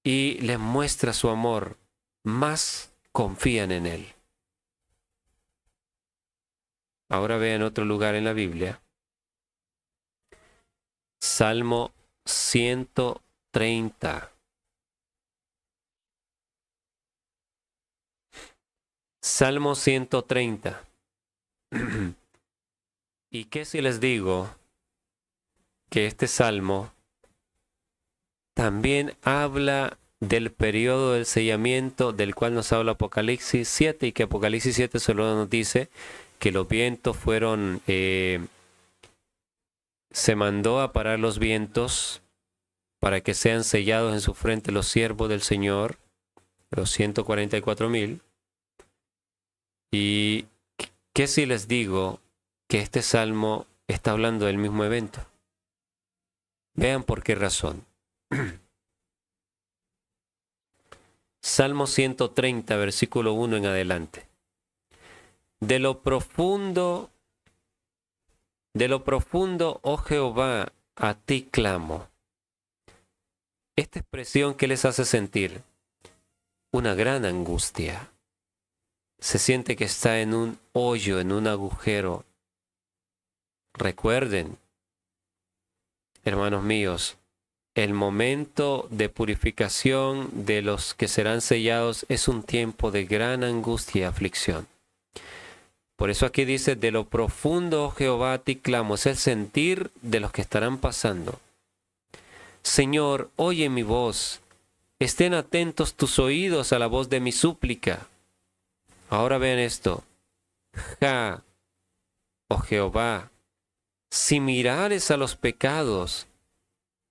S1: y les muestra su amor. Más confían en Él. Ahora vean otro lugar en la Biblia. Salmo 130. Salmo 130. ¿Y qué si les digo que este salmo también habla del periodo del sellamiento del cual nos habla Apocalipsis 7, y que Apocalipsis 7 solo nos dice que los vientos fueron, se mandó a parar los vientos para que sean sellados en su frente los siervos del Señor, los 144,000. Y ¿qué si les digo que este salmo está hablando del mismo evento? Vean por qué razón. Salmo 130, versículo 1 en adelante. De lo profundo, oh Jehová, a ti clamo. Esta expresión, ¿qué les hace sentir? Una gran angustia. Se siente que está en un hoyo, en un agujero. Recuerden, hermanos míos, el momento de purificación de los que serán sellados es un tiempo de gran angustia y aflicción. Por eso aquí dice, de lo profundo, oh Jehová, a ti clamo. Es el sentir de los que estarán pasando. Señor, oye mi voz. Estén atentos tus oídos a la voz de mi súplica. Ahora vean esto. Oh Jehová, si mirares a los pecados,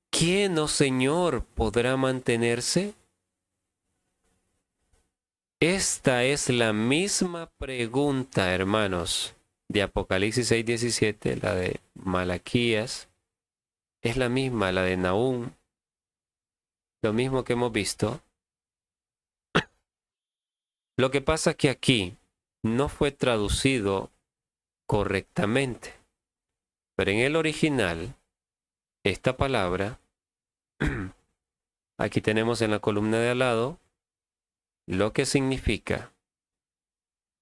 S1: ¿quién, oh Señor, podrá mantenerse? Esta es la misma pregunta, hermanos, de Apocalipsis 6:17, la de Malaquías, es la misma, la de Nahum, lo mismo que hemos visto. Lo que pasa es que aquí no fue traducido correctamente, pero en el original, esta palabra, aquí tenemos en la columna de al lado, lo que significa.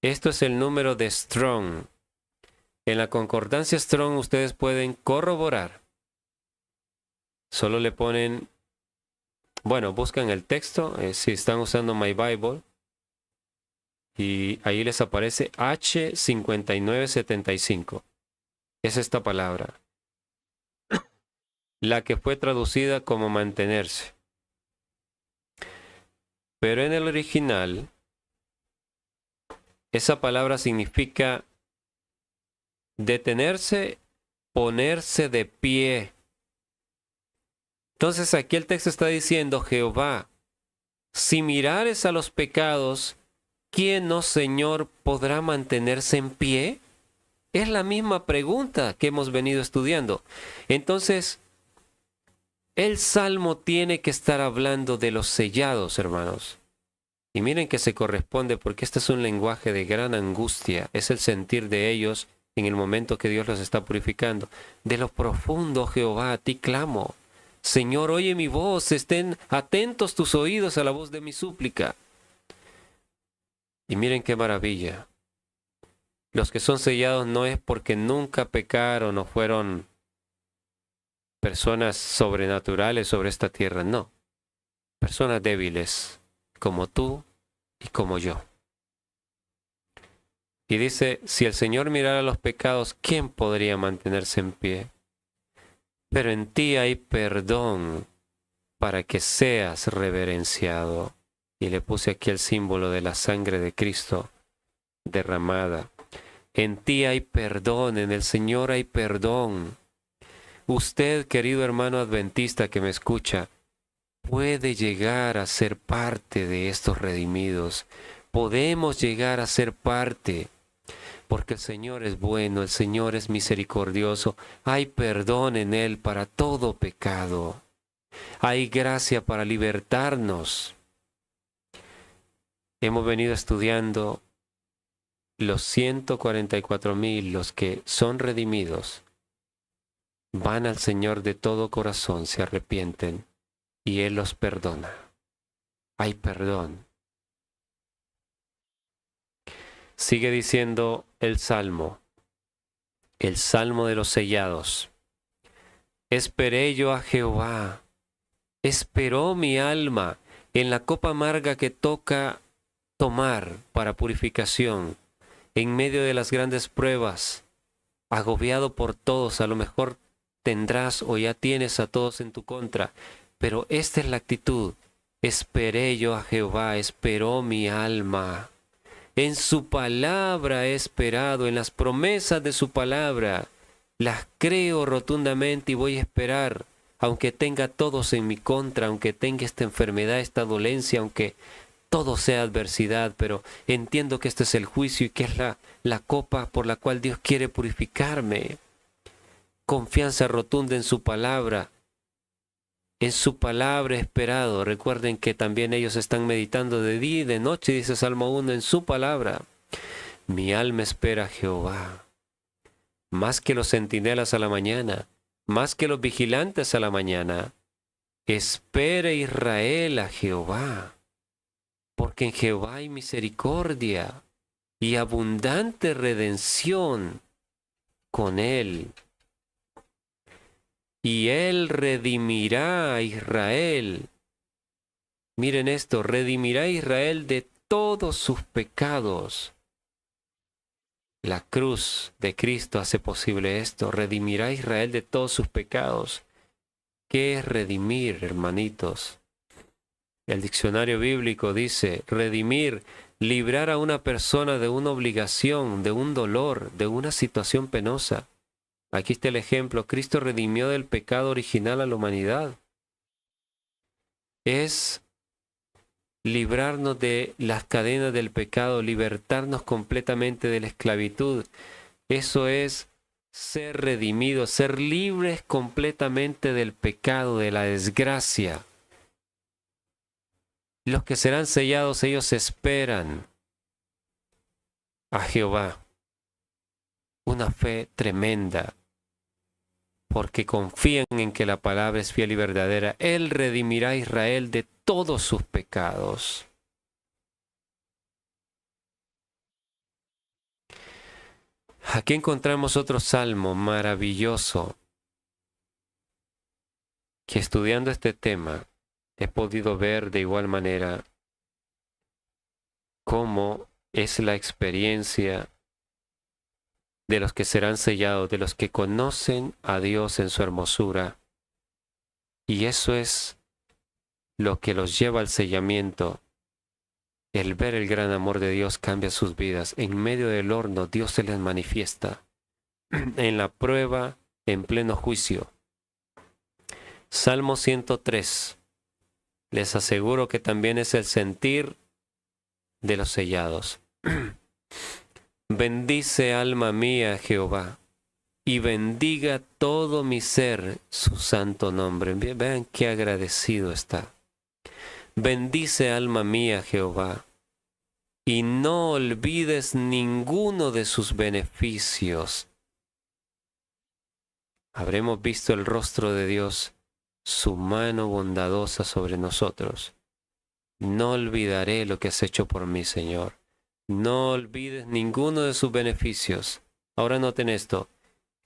S1: Esto es el número de Strong. En la concordancia Strong ustedes pueden corroborar. Solo le ponen, bueno, buscan el texto, si están usando My Bible, y ahí les aparece H5975. Es esta palabra, la que fue traducida como mantenerse. Pero en el original, esa palabra significa detenerse, ponerse de pie. Entonces aquí el texto está diciendo, Jehová, si mirares a los pecados, ¿quién, oh Señor, podrá mantenerse en pie? Es la misma pregunta que hemos venido estudiando. Entonces, el Salmo tiene que estar hablando de los sellados, hermanos. Y miren que se corresponde porque este es un lenguaje de gran angustia. Es el sentir de ellos en el momento que Dios los está purificando. De lo profundo, Jehová, a ti clamo. Señor, oye mi voz, estén atentos tus oídos a la voz de mi súplica. Y miren qué maravilla. Los que son sellados no es porque nunca pecaron o fueron personas sobrenaturales sobre esta tierra, no. Personas débiles, como tú y como yo. Y dice, si el Señor mirara los pecados, ¿quién podría mantenerse en pie? Pero en ti hay perdón para que seas reverenciado. Y le puse aquí el símbolo de la sangre de Cristo derramada. En ti hay perdón, en el Señor hay perdón. Usted, querido hermano adventista que me escucha, puede llegar a ser parte de estos redimidos. Podemos llegar a ser parte, porque el Señor es bueno, el Señor es misericordioso. Hay perdón en Él para todo pecado. Hay gracia para libertarnos. Hemos venido estudiando los 144,000, los que son redimidos. Van al Señor de todo corazón, se arrepienten y Él los perdona. Hay perdón. Sigue diciendo el Salmo de los sellados. Esperé yo a Jehová, esperó mi alma en la copa amarga que toca tomar para purificación, en medio de las grandes pruebas, agobiado por todos, a lo mejor tendrás o ya tienes a todos en tu contra, pero esta es la actitud. Esperé yo a Jehová, esperó mi alma. En su palabra he esperado, en las promesas de su palabra. Las creo rotundamente y voy a esperar aunque tenga todos en mi contra, aunque tenga esta enfermedad, esta dolencia, aunque todo sea adversidad, pero entiendo que este es el juicio y que es la copa por la cual Dios quiere purificarme. Confianza rotunda en su palabra. En su palabra he esperado. Recuerden que también ellos están meditando de día y de noche, dice Salmo 1, en su palabra. Mi alma espera a Jehová, más que los centinelas a la mañana, más que los vigilantes a la mañana. Espera Israel a Jehová, porque en Jehová hay misericordia y abundante redención con él. Y él redimirá a Israel. Miren esto, redimirá a Israel de todos sus pecados. La cruz de Cristo hace posible esto, redimirá a Israel de todos sus pecados. ¿Qué es redimir, hermanitos? El diccionario bíblico dice, redimir, librar a una persona de una obligación, de un dolor, de una situación penosa. Aquí está el ejemplo, Cristo redimió del pecado original a la humanidad. Es librarnos de las cadenas del pecado, libertarnos completamente de la esclavitud. Eso es ser redimidos, ser libres completamente del pecado, de la desgracia. Los que serán sellados, ellos esperan a Jehová. Una fe tremenda, porque confían en que la palabra es fiel y verdadera. Él redimirá a Israel de todos sus pecados. Aquí encontramos otro salmo maravilloso, que estudiando este tema he podido ver de igual manera cómo es la experiencia de los que serán sellados, de los que conocen a Dios en su hermosura. Y eso es lo que los lleva al sellamiento. El ver el gran amor de Dios cambia sus vidas. En medio del horno, Dios se les manifiesta. En la prueba, en pleno juicio. Salmo 103. Les aseguro que también es el sentir de los sellados. Bendice alma mía Jehová, y bendiga todo mi ser su santo nombre. Vean qué agradecido está. Bendice alma mía Jehová, y no olvides ninguno de sus beneficios. Habremos visto el rostro de Dios, su mano bondadosa sobre nosotros. No olvidaré lo que has hecho por mí, Señor. No olvides ninguno de sus beneficios. Ahora noten esto.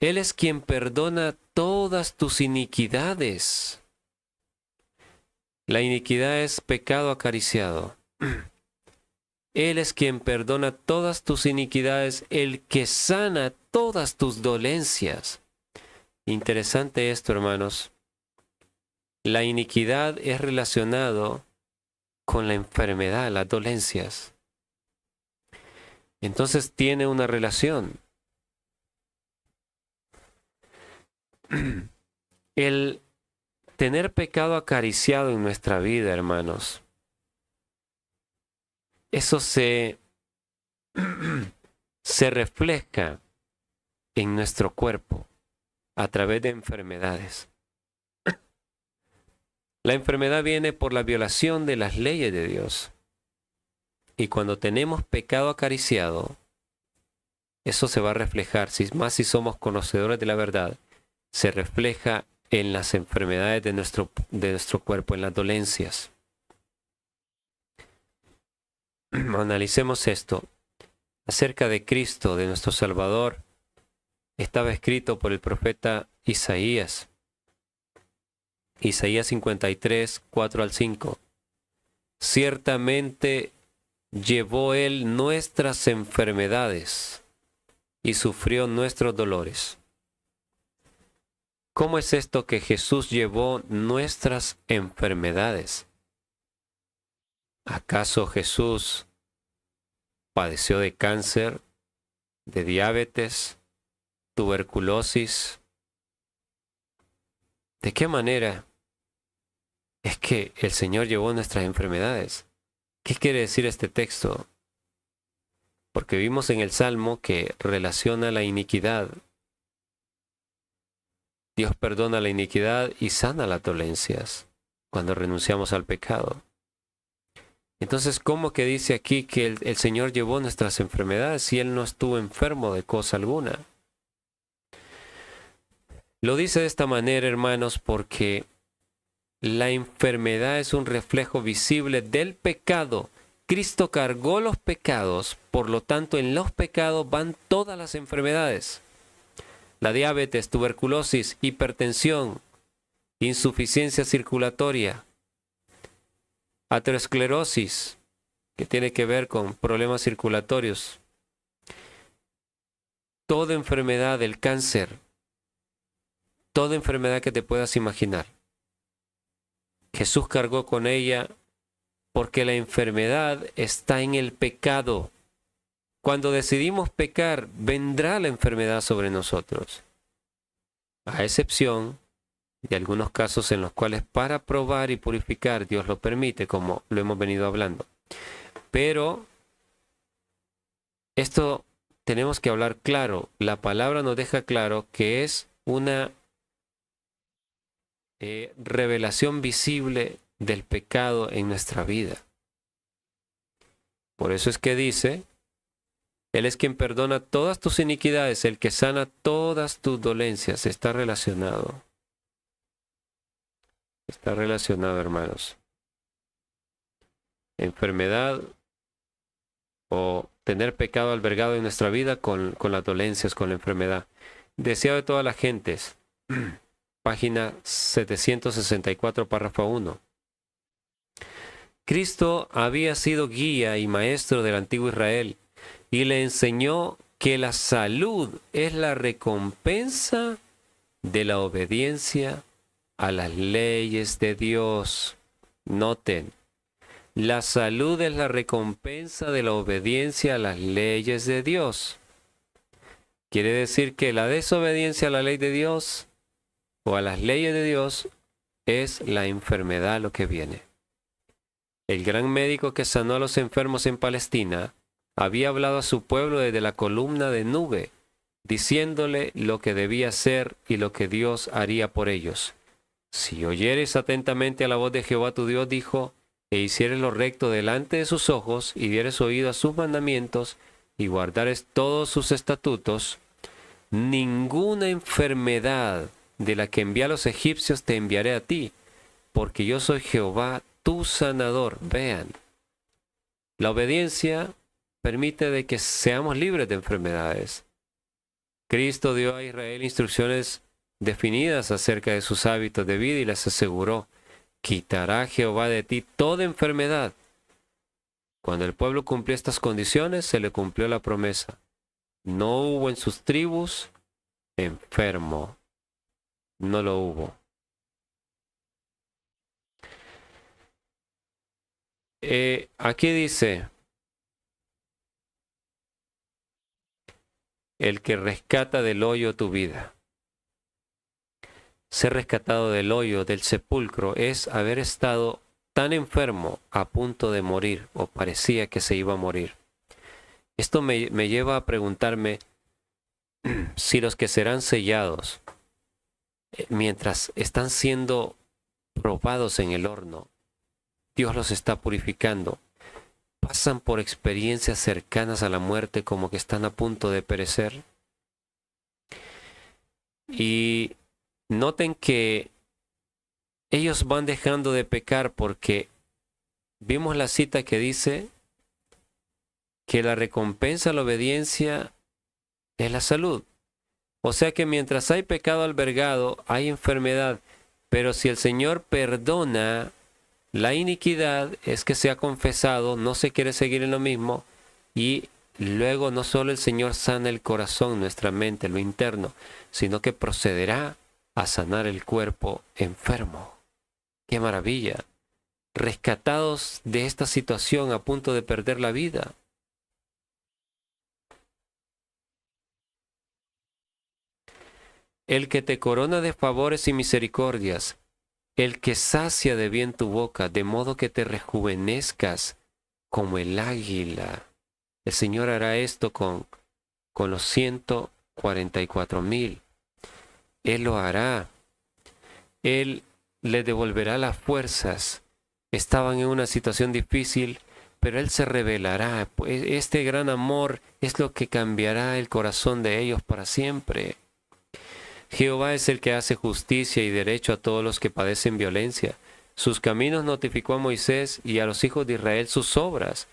S1: Él es quien perdona todas tus iniquidades. La iniquidad es pecado acariciado. Él es quien perdona todas tus iniquidades, el que sana todas tus dolencias. Interesante esto, hermanos. La iniquidad es relacionado con la enfermedad, las dolencias. Entonces tiene una relación. El tener pecado acariciado en nuestra vida, hermanos, eso se refleja en nuestro cuerpo a través de enfermedades. La enfermedad viene por la violación de las leyes de Dios. Y cuando tenemos pecado acariciado, eso se va a reflejar, más si somos conocedores de la verdad, se refleja en las enfermedades de nuestro cuerpo, en las dolencias. Analicemos esto. Acerca de Cristo, de nuestro Salvador, estaba escrito por el profeta Isaías. Isaías 53, 4 al 5. Ciertamente llevó él nuestras enfermedades y sufrió nuestros dolores. ¿Cómo es esto que Jesús llevó nuestras enfermedades? ¿Acaso Jesús padeció de cáncer, de diabetes, tuberculosis? ¿De qué manera es que el Señor llevó nuestras enfermedades? ¿Qué quiere decir este texto? Porque vimos en el Salmo que relaciona la iniquidad. Dios perdona la iniquidad y sana las dolencias cuando renunciamos al pecado. Entonces, ¿cómo que dice aquí que el Señor llevó nuestras enfermedades si Él no estuvo enfermo de cosa alguna? Lo dice de esta manera, hermanos, porque la enfermedad es un reflejo visible del pecado. Cristo cargó los pecados, por lo tanto en los pecados van todas las enfermedades. La diabetes, tuberculosis, hipertensión, insuficiencia circulatoria, aterosclerosis, que tiene que ver con problemas circulatorios. Toda enfermedad del cáncer, toda enfermedad que te puedas imaginar. Jesús cargó con ella porque la enfermedad está en el pecado. Cuando decidimos pecar, vendrá la enfermedad sobre nosotros. A excepción de algunos casos en los cuales para probar y purificar Dios lo permite, como lo hemos venido hablando. Pero esto tenemos que hablar claro. La palabra nos deja claro que es una revelación visible del pecado en nuestra vida. Por eso es que dice, Él es quien perdona todas tus iniquidades, el que sana todas tus dolencias. Está relacionado. Está relacionado, hermanos. Enfermedad o tener pecado albergado en nuestra vida con las dolencias, con la enfermedad. Deseado de todas las gentes. Página 764, párrafo 1. Cristo había sido guía y maestro del antiguo Israel y le enseñó que la salud es la recompensa de la obediencia a las leyes de Dios. Noten, la salud es la recompensa de la obediencia a las leyes de Dios. Quiere decir que la desobediencia a la ley de Dios o a las leyes de Dios es la enfermedad lo que viene. El gran médico que sanó a los enfermos en Palestina había hablado a su pueblo desde la columna de nube, diciéndole lo que debía hacer y lo que Dios haría por ellos. Si oyeres atentamente a la voz de Jehová tu Dios, dijo, e hicieres lo recto delante de sus ojos, y dieres oído a sus mandamientos, y guardares todos sus estatutos, ninguna enfermedad de la que envié a los egipcios te enviaré a ti, porque yo soy Jehová tu sanador. Vean, la obediencia permite de que seamos libres de enfermedades. Cristo dio a Israel instrucciones definidas acerca de sus hábitos de vida y les aseguró, quitará Jehová de ti toda enfermedad. Cuando el pueblo cumplió estas condiciones, se le cumplió la promesa. No hubo en sus tribus enfermo. No lo hubo. Aquí dice, el que rescata del hoyo tu vida. Ser rescatado del hoyo, del sepulcro, es haber estado tan enfermo a punto de morir, o parecía que se iba a morir. Esto me lleva a preguntarme si los que serán sellados, mientras están siendo probados en el horno, Dios los está purificando, pasan por experiencias cercanas a la muerte como que están a punto de perecer. Y noten que ellos van dejando de pecar porque vimos la cita que dice que la recompensa a la obediencia es la salud. O sea que mientras hay pecado albergado, hay enfermedad. Pero si el Señor perdona la iniquidad, es que se ha confesado, no se quiere seguir en lo mismo, y luego no solo el Señor sana el corazón, nuestra mente, lo interno, sino que procederá a sanar el cuerpo enfermo. ¡Qué maravilla! Rescatados de esta situación a punto de perder la vida. el que te corona de favores y misericordias, el que sacia de bien tu boca, de modo que te rejuvenezcas como el águila. El Señor hará esto con los 144,000. Él lo hará. Él le devolverá las fuerzas. Estaban en una situación difícil, pero Él se revelará. Este gran amor es lo que cambiará el corazón de ellos para siempre. Jehová es el que hace justicia y derecho a todos los que padecen violencia. Sus caminos notificó a Moisés y a los hijos de Israel sus obras.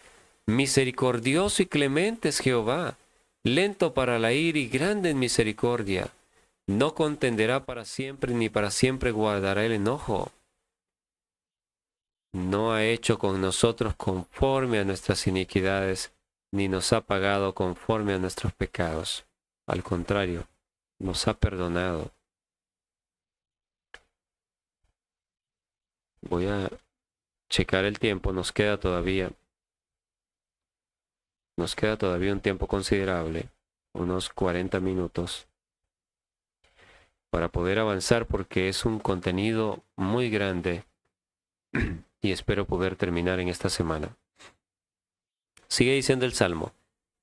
S1: Misericordioso y clemente es Jehová, lento para la ira y grande en misericordia. No contenderá para siempre, ni para siempre guardará el enojo. No ha hecho con nosotros conforme a nuestras iniquidades, ni nos ha pagado conforme a nuestros pecados. Al contrario, nos ha perdonado. Voy a checar el tiempo, nos queda todavía un tiempo considerable, unos 40 minutos, para poder avanzar porque es un contenido muy grande y espero poder terminar en esta semana. Sigue diciendo el Salmo,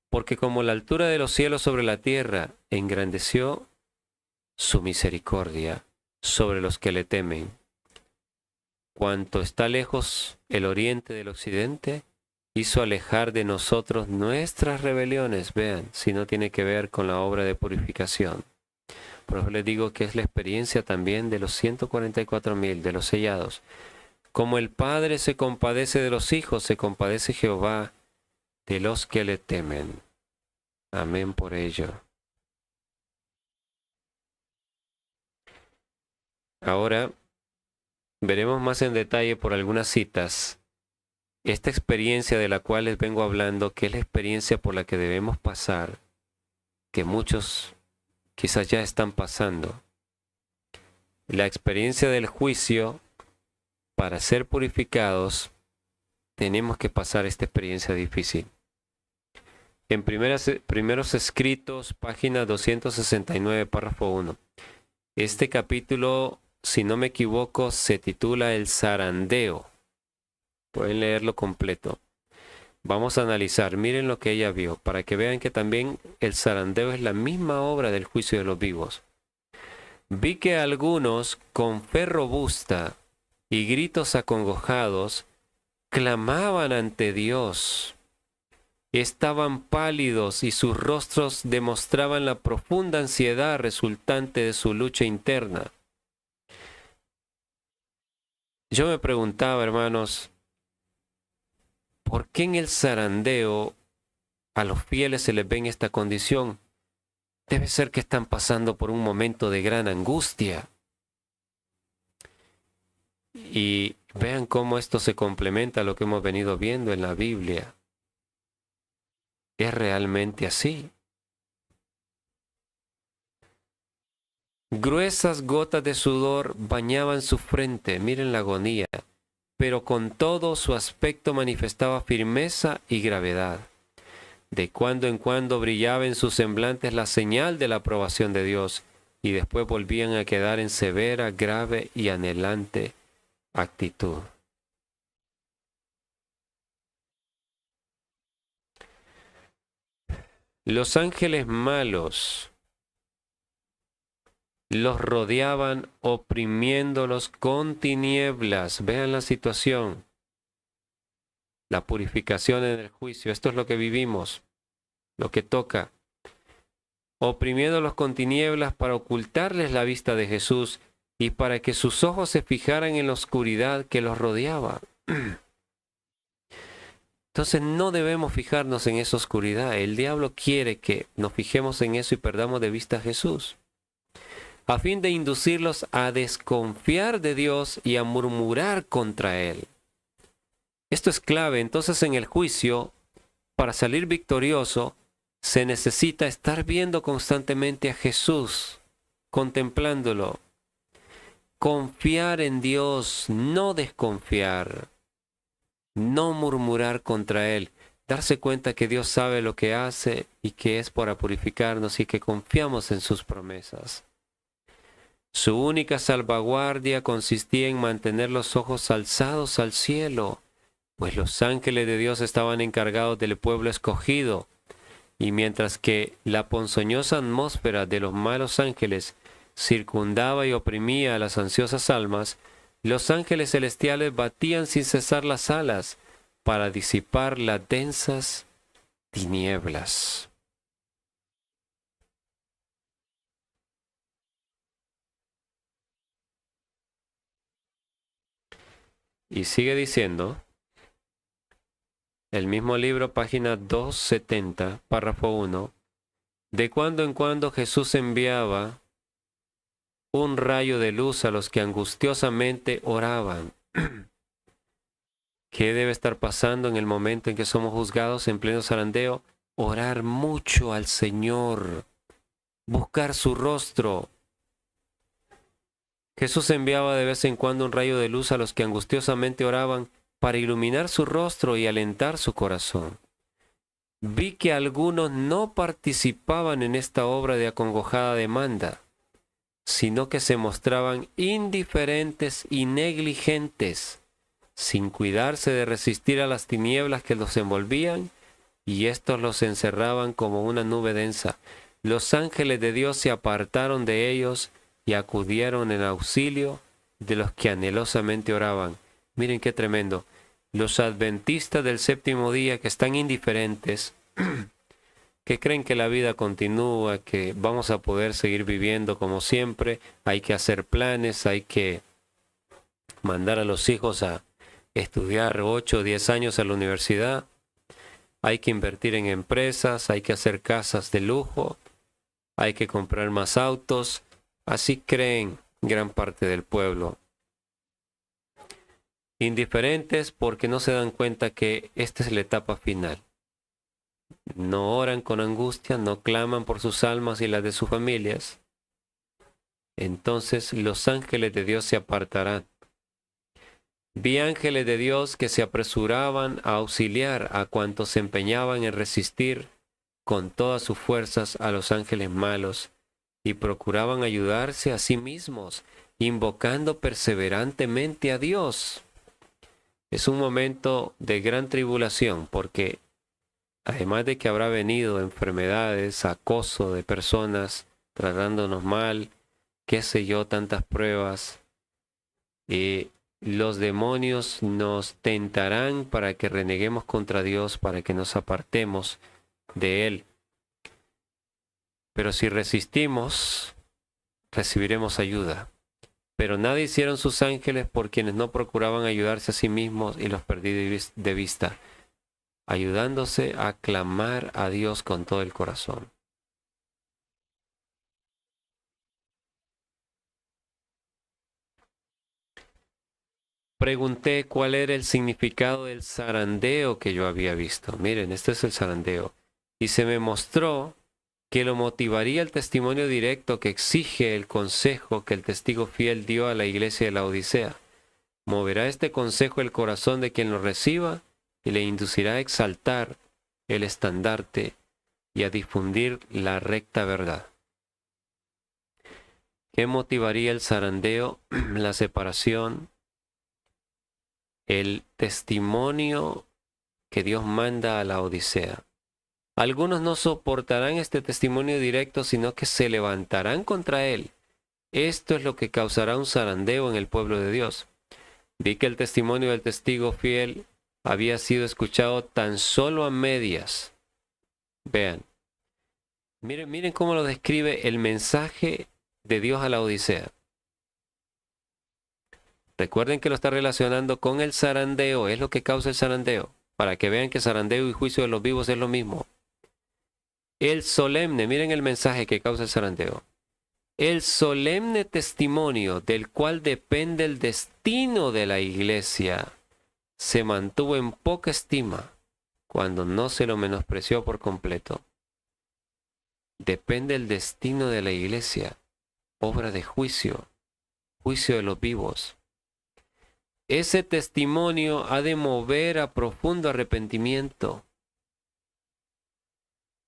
S1: porque como la altura de los cielos sobre la tierra, engrandeció su misericordia sobre los que le temen. Cuanto está lejos el oriente del occidente, hizo alejar de nosotros nuestras rebeliones. Vean, si no tiene que ver con la obra de purificación. Por eso les digo que es la experiencia también de los 144,000, de los sellados. Como el Padre se compadece de los hijos, se compadece Jehová de los que le temen. Amén por ello. Ahora veremos más en detalle por algunas citas esta experiencia de la cual les vengo hablando, que es la experiencia por la que debemos pasar, que muchos quizás ya están pasando. La experiencia del juicio, para ser purificados, tenemos que pasar esta experiencia difícil. En primeros escritos, página 269, párrafo 1. Este capítulo, si no me equivoco, se titula El zarandeo. Pueden leerlo completo. Vamos a analizar, miren lo que ella vio, para que vean que también el zarandeo es la misma obra del juicio de los vivos. Vi que algunos, con fe robusta y gritos acongojados, clamaban ante Dios. Estaban pálidos y sus rostros demostraban la profunda ansiedad resultante de su lucha interna. Yo me preguntaba, hermanos, ¿por qué en el zarandeo a los fieles se les ve en esta condición? Debe ser que están pasando por un momento de gran angustia. Y vean cómo esto se complementa a lo que hemos venido viendo en la Biblia. ¿Es realmente así? Gruesas gotas de sudor bañaban su frente, miren la agonía, pero con todo su aspecto manifestaba firmeza y gravedad. De cuando en cuando brillaba en sus semblantes la señal de la aprobación de Dios, y después volvían a quedar en severa, grave y anhelante actitud. Los ángeles malos los rodeaban oprimiéndolos con tinieblas. Vean la situación. La purificación en el juicio. Esto es lo que vivimos, lo que toca. Oprimiéndolos con tinieblas para ocultarles la vista de Jesús y para que sus ojos se fijaran en la oscuridad que los rodeaba. Entonces no debemos fijarnos en esa oscuridad. El diablo quiere que nos fijemos en eso y perdamos de vista a Jesús, a fin de inducirlos a desconfiar de Dios y a murmurar contra Él. Esto es clave. Entonces en el juicio, para salir victorioso, se necesita estar viendo constantemente a Jesús, contemplándolo. Confiar en Dios, no desconfiar. No murmurar contra Él, darse cuenta que Dios sabe lo que hace y que es para purificarnos y que confiamos en sus promesas. Su única salvaguardia consistía en mantener los ojos alzados al cielo, pues los ángeles de Dios estaban encargados del pueblo escogido, y mientras que la ponzoñosa atmósfera de los malos ángeles circundaba y oprimía a las ansiosas almas, los ángeles celestiales batían sin cesar las alas para disipar las densas tinieblas. Y sigue diciendo, el mismo libro, página 270, párrafo 1, de cuando en cuando Jesús enviaba un rayo de luz a los que angustiosamente oraban. ¿Qué debe estar pasando en el momento en que somos juzgados en pleno zarandeo? Orar mucho al Señor, buscar su rostro. Jesús enviaba de vez en cuando un rayo de luz a los que angustiosamente oraban para iluminar su rostro y alentar su corazón. Vi que algunos no participaban en esta obra de acongojada demanda, sino que se mostraban indiferentes y negligentes, sin cuidarse de resistir a las tinieblas que los envolvían, y éstos los encerraban como una nube densa. Los ángeles de Dios se apartaron de ellos y acudieron en auxilio de los que anhelosamente oraban. Miren qué tremendo. Los adventistas del séptimo día que están indiferentes, que creen que la vida continúa, que vamos a poder seguir viviendo como siempre, hay que hacer planes, hay que mandar a los hijos a estudiar 8 o 10 años a la universidad, hay que invertir en empresas, hay que hacer casas de lujo, hay que comprar más autos. Así creen gran parte del pueblo. Indiferentes porque no se dan cuenta que esta es la etapa final. No oran con angustia, no claman por sus almas y las de sus familias. Entonces los ángeles de Dios se apartarán. Vi ángeles de Dios que se apresuraban a auxiliar a cuantos se empeñaban en resistir con todas sus fuerzas a los ángeles malos, y procuraban ayudarse a sí mismos, invocando perseverantemente a Dios. Es un momento de gran tribulación, porque además de que habrá venido enfermedades, acoso de personas tratándonos mal, qué sé yo, tantas pruebas, los demonios nos tentarán para que reneguemos contra Dios, para que nos apartemos de Él. Pero si resistimos, recibiremos ayuda. Pero nada hicieron sus ángeles por quienes no procuraban ayudarse a sí mismos, y los perdí de vista, ayudándose a clamar a Dios con todo el corazón. Pregunté cuál era el significado del zarandeo que yo había visto. Miren, este es el zarandeo. Y se me mostró que lo motivaría el testimonio directo que exige el consejo que el testigo fiel dio a la iglesia de la Odisea. Moverá este consejo el corazón de quien lo reciba y le inducirá a exaltar el estandarte y a difundir la recta verdad. ¿Qué motivaría el zarandeo? La separación, el testimonio que Dios manda a la Odisea. Algunos no soportarán este testimonio directo, sino que se levantarán contra él. Esto es lo que causará un zarandeo en el pueblo de Dios. Vi que el testimonio del testigo fiel había sido escuchado tan solo a medias. Vean, miren cómo lo describe el mensaje de Dios a la Odisea. Recuerden que lo está relacionando con el zarandeo, es lo que causa el zarandeo, para que vean que zarandeo y juicio de los vivos es lo mismo. El solemne, miren el mensaje que causa el zarandeo. El solemne testimonio del cual depende el destino de la iglesia se mantuvo en poca estima cuando no se lo menospreció por completo. Depende el destino de la iglesia, obra de juicio, juicio de los vivos. Ese testimonio ha de mover a profundo arrepentimiento.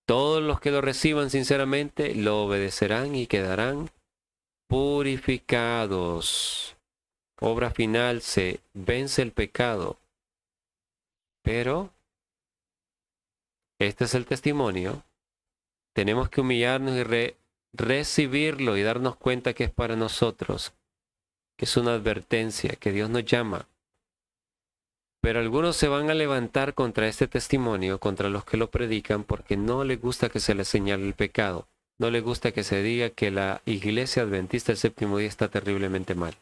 S1: Todos los que lo reciban sinceramente lo obedecerán y quedarán purificados. Obra final, se vence el pecado. Pero este es el testimonio. Tenemos que humillarnos y recibirlo y darnos cuenta que es para nosotros, que es una advertencia, que Dios nos llama. Pero algunos se van a levantar contra este testimonio, contra los que lo predican, porque no les gusta que se les señale el pecado. No les gusta que se diga que la iglesia adventista del séptimo día está terriblemente mal.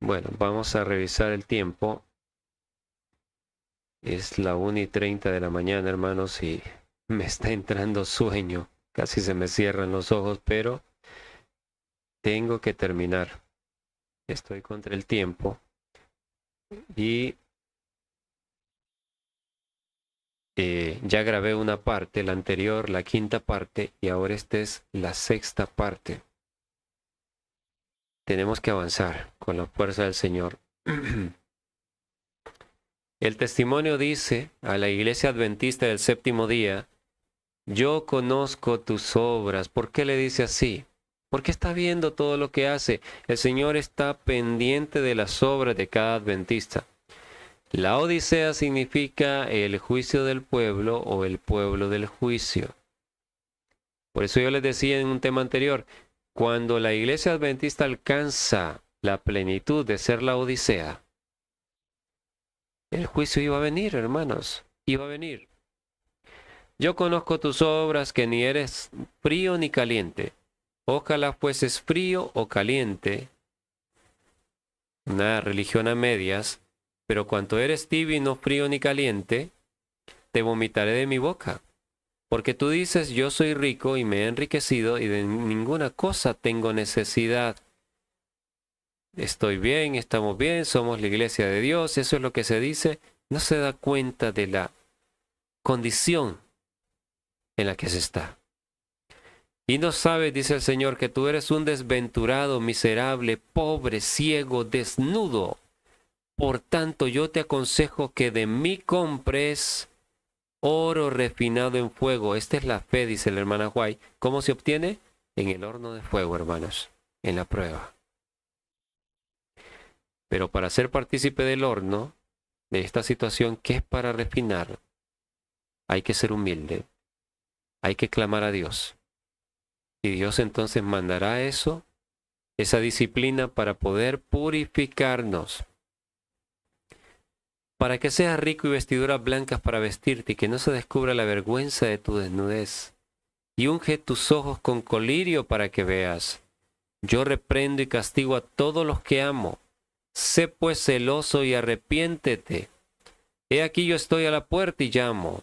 S1: Bueno, vamos a revisar el tiempo. Es la 1:30 de la mañana, hermanos, y me está entrando sueño. Casi se me cierran los ojos, pero tengo que terminar. Estoy contra el tiempo. Y ya grabé una parte, la anterior, la quinta parte, y ahora esta es la sexta parte. Tenemos que avanzar con la fuerza del Señor. El testimonio dice a la iglesia adventista del séptimo día: yo conozco tus obras. ¿Por qué le dice así? Porque está viendo todo lo que hace. El Señor está pendiente de las obras de cada adventista. La Odisea significa el juicio del pueblo o el pueblo del juicio. Por eso yo les decía en un tema anterior, cuando la iglesia adventista alcanza la plenitud de ser la Odisea, el juicio iba a venir, hermanos, iba a venir. Yo conozco tus obras, que ni eres frío ni caliente. Ojalá fueses frío o caliente, una religión a medias, pero cuanto eres tibio y no frío ni caliente, te vomitaré de mi boca. Porque tú dices, yo soy rico y me he enriquecido y de ninguna cosa tengo necesidad. Estoy bien, estamos bien, somos la iglesia de Dios, eso es lo que se dice. No se da cuenta de la condición en la que se está. Y no sabes, dice el Señor, que tú eres un desventurado, miserable, pobre, ciego, desnudo. Por tanto, yo te aconsejo que de mí compres oro refinado en fuego. Esta es la fe, dice la hermana White. ¿Cómo se obtiene? En el horno de fuego, hermanos, en la prueba. Pero para ser partícipe del horno, de esta situación que es para refinar, hay que ser humilde. Hay que clamar a Dios. Y Dios entonces mandará eso, esa disciplina para poder purificarnos. Para que seas rico y vestiduras blancas para vestirte y que no se descubra la vergüenza de tu desnudez. Y unge tus ojos con colirio para que veas. Yo reprendo y castigo a todos los que amo. Sé pues celoso y arrepiéntete. He aquí yo estoy a la puerta y llamo.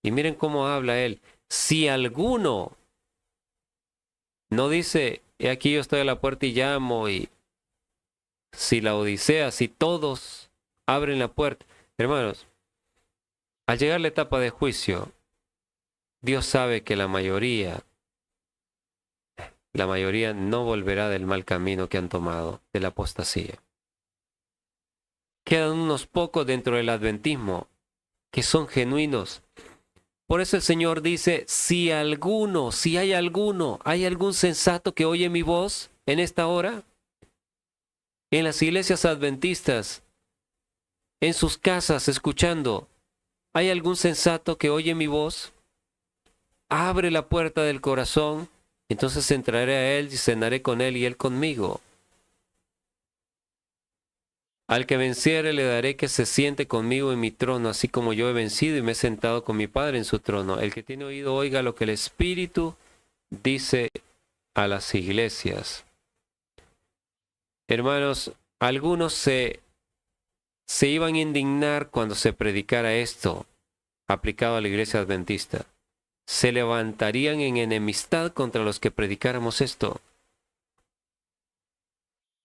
S1: Y miren cómo habla él. Si alguno, no dice, he aquí yo estoy a la puerta y llamo, y si la Odisea, si todos abren la puerta. Hermanos, al llegar la etapa de juicio, Dios sabe que la mayoría no volverá del mal camino que han tomado, de la apostasía. Quedan unos pocos dentro del adventismo que son genuinos. Por eso el Señor dice, si hay algún sensato que oye mi voz en esta hora, en las iglesias adventistas, en sus casas escuchando, ¿hay algún sensato que oye mi voz? Abre la puerta del corazón, entonces entraré a él y cenaré con él y él conmigo. Al que venciere le daré que se siente conmigo en mi trono, así como yo he vencido y me he sentado con mi Padre en su trono. El que tiene oído oiga lo que el Espíritu dice a las iglesias. Hermanos, algunos se iban a indignar cuando se predicara esto aplicado a la iglesia adventista. Se levantarían en enemistad contra los que predicáramos esto.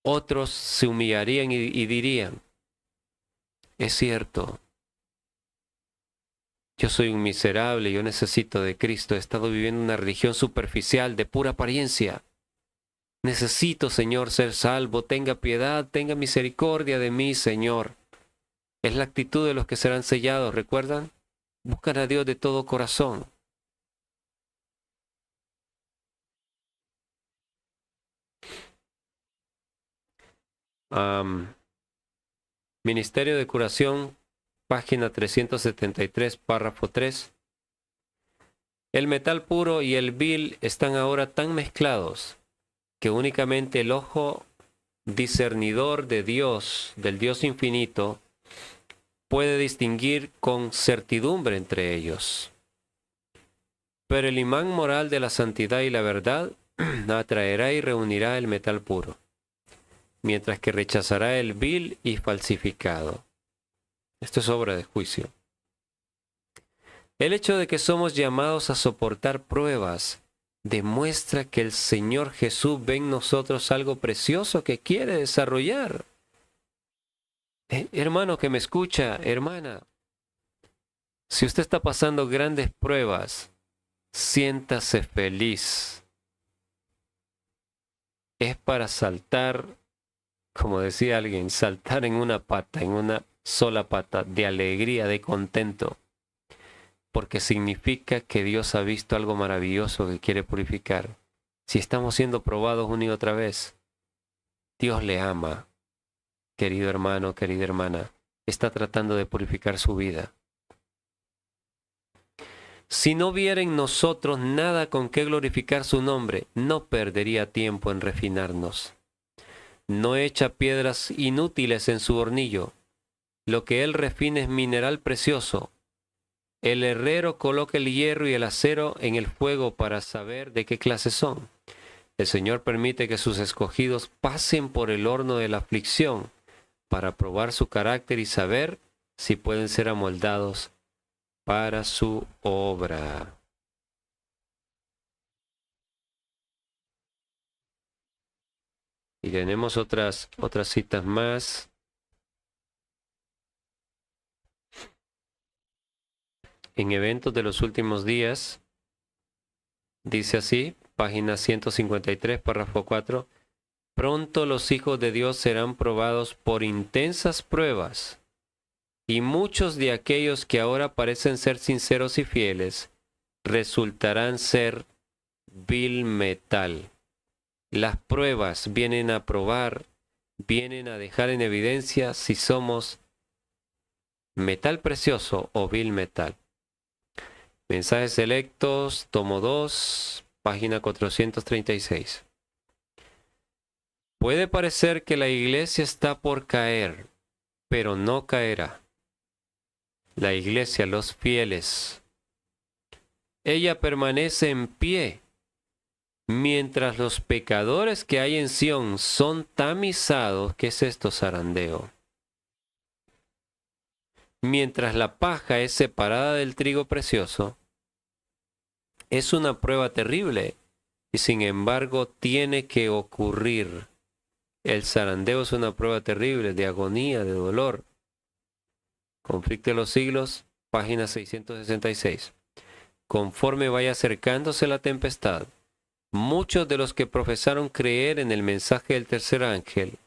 S1: Otros se humillarían y dirían, es cierto, yo soy un miserable, yo necesito de Cristo, he estado viviendo una religión superficial, de pura apariencia. Necesito, Señor, ser salvo, tenga piedad, tenga misericordia de mí, Señor. Es la actitud de los que serán sellados, ¿recuerdan? Buscan a Dios de todo corazón. Ministerio de Curación, página 373, párrafo 3. El metal puro y el vil están ahora tan mezclados que únicamente el ojo discernidor de Dios, del Dios infinito, puede distinguir con certidumbre entre ellos. Pero el imán moral de la santidad y la verdad atraerá y reunirá el metal puro, mientras que rechazará el vil y falsificado. Esto es obra de juicio. El hecho de que somos llamados a soportar pruebas demuestra que el Señor Jesús ve en nosotros algo precioso que quiere desarrollar. Hermano que me escucha, hermana, si usted está pasando grandes pruebas, siéntase feliz. Es para saltar, como decía alguien, saltar en una pata, en una sola pata, de alegría, de contento, porque significa que Dios ha visto algo maravilloso que quiere purificar. Si estamos siendo probados una y otra vez, Dios le ama, querido hermano, querida hermana, está tratando de purificar su vida. Si no viera en nosotros nada con qué glorificar su nombre, no perdería tiempo en refinarnos. No echa piedras inútiles en su hornillo. Lo que él refina es mineral precioso. El herrero coloca el hierro y el acero en el fuego para saber de qué clase son. El Señor permite que sus escogidos pasen por el horno de la aflicción para probar su carácter y saber si pueden ser amoldados para su obra. Y tenemos otras citas más. En Eventos de los Últimos Días, dice así, página 153, párrafo 4, pronto los hijos de Dios serán probados por intensas pruebas, y muchos de aquellos que ahora parecen ser sinceros y fieles, resultarán ser vil metal. Las pruebas vienen a probar, vienen a dejar en evidencia si somos metal precioso o vil metal. Mensajes selectos, tomo 2, página 436. Puede parecer que la iglesia está por caer, pero no caerá. La iglesia, los fieles, ella permanece en pie, mientras los pecadores que hay en Sión son tamizados. ¿Qué es esto, zarandeo? Mientras la paja es separada del trigo precioso, es una prueba terrible y sin embargo tiene que ocurrir. El zarandeo es una prueba terrible de agonía, de dolor. Conflicto de los siglos, página 666. Conforme vaya acercándose la tempestad, muchos de los que profesaron creer en el mensaje del tercer ángel,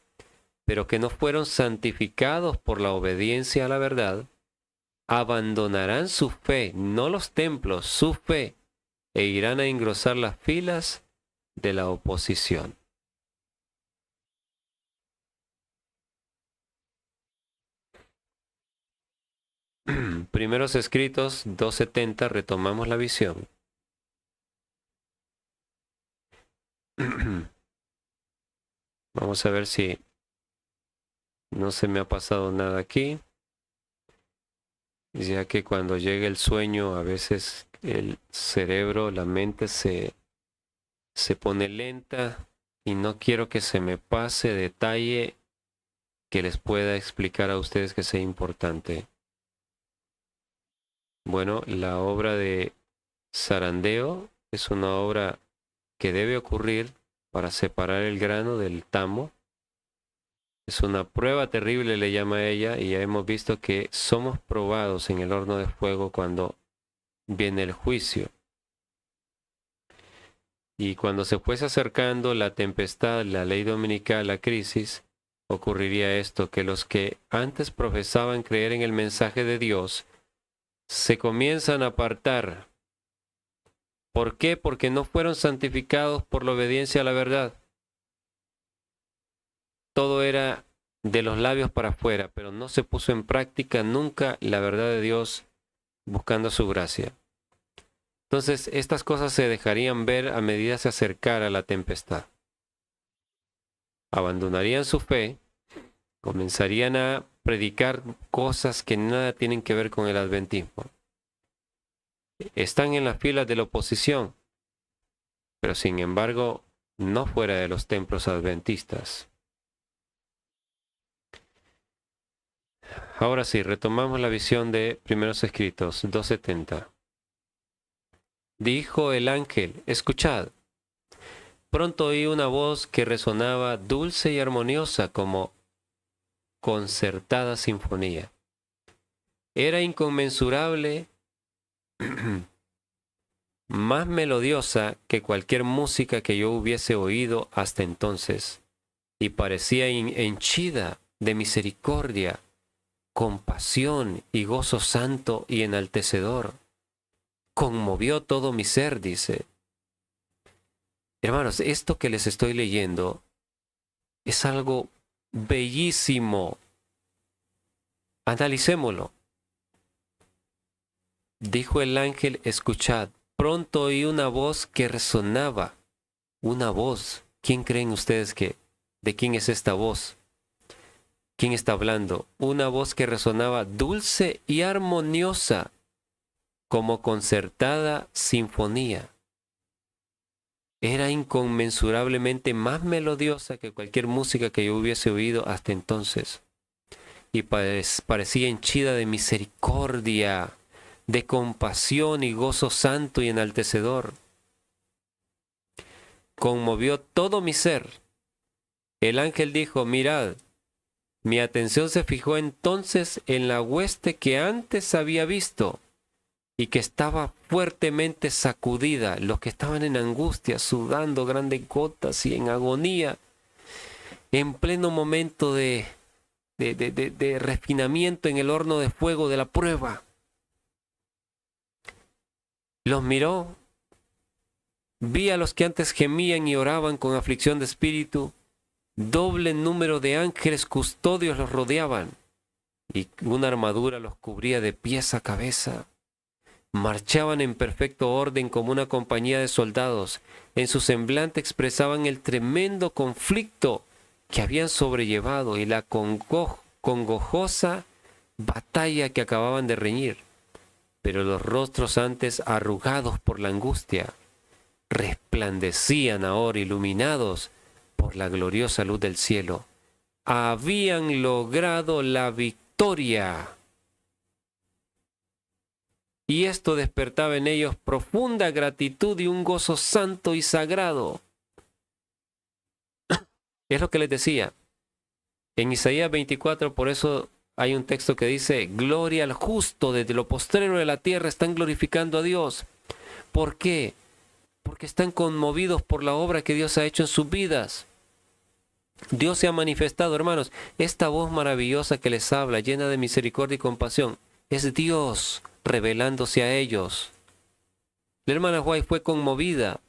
S1: pero que no fueron santificados por la obediencia a la verdad, abandonarán su fe, no los templos, su fe, e irán a engrosar las filas de la oposición. Primeros escritos 2:70, retomamos la visión. Vamos a ver si no se me ha pasado nada aquí. Ya que cuando llega el sueño, a veces el cerebro, la mente se pone lenta y no quiero que se me pase detalle que les pueda explicar a ustedes que sea importante. Bueno, la obra de zarandeo es una obra que debe ocurrir para separar el grano del tamo. Es una prueba terrible, le llama ella, y ya hemos visto que somos probados en el horno de fuego cuando viene el juicio. Y cuando se fuese acercando la tempestad, la ley dominical, la crisis, ocurriría esto, que los que antes profesaban creer en el mensaje de Dios, se comienzan a apartar. ¿Por qué? Porque no fueron santificados por la obediencia a la verdad. Todo era de los labios para afuera, pero no se puso en práctica nunca la verdad de Dios buscando su gracia. Entonces, estas cosas se dejarían ver a medida que se acercara la tempestad. Abandonarían su fe, comenzarían a predicar cosas que nada tienen que ver con el adventismo. Están en las filas de la oposición, pero sin embargo, no fuera de los templos adventistas. Ahora sí, retomamos la visión de Primeros Escritos 2:70. Dijo el ángel, escuchad. Pronto oí una voz que resonaba dulce y armoniosa como concertada sinfonía. Era inconmensurable, más melodiosa que cualquier música que yo hubiese oído hasta entonces, y parecía henchida de misericordia, compasión y gozo santo y enaltecedor. Conmovió todo mi ser, dice. Hermanos, esto que les estoy leyendo es algo bellísimo. Analicémoslo. Dijo el ángel, escuchad. Pronto oí una voz que resonaba. Una voz. ¿Quién creen ustedes de quién es esta voz? ¿Quién está hablando? Una voz que resonaba dulce y armoniosa, como concertada sinfonía. Era inconmensurablemente más melodiosa que cualquier música que yo hubiese oído hasta entonces. Y parecía henchida de misericordia, de compasión y gozo santo y enaltecedor. Conmovió todo mi ser. El ángel dijo, mirad, mi atención se fijó entonces en la hueste que antes había visto y que estaba fuertemente sacudida, los que estaban en angustia, sudando grandes gotas y en agonía, en pleno momento de refinamiento en el horno de fuego de la prueba. Los miró, vi a los que antes gemían y oraban con aflicción de espíritu, doble número de ángeles custodios los rodeaban, y una armadura los cubría de pies a cabeza. Marchaban en perfecto orden como una compañía de soldados. En su semblante expresaban el tremendo conflicto que habían sobrellevado y la congojosa batalla que acababan de reñir. Pero los rostros antes arrugados por la angustia resplandecían ahora iluminados por la gloriosa luz del cielo. Habían logrado la victoria. Y esto despertaba en ellos profunda gratitud y un gozo santo y sagrado. Es lo que les decía. En Isaías 24, por eso hay un texto que dice, gloria al justo, desde lo postrero de la tierra están glorificando a Dios. ¿Por qué? Porque están conmovidos por la obra que Dios ha hecho en sus vidas. Dios se ha manifestado, hermanos. Esta voz maravillosa que les habla, llena de misericordia y compasión, es Dios revelándose a ellos. La hermana White fue conmovida.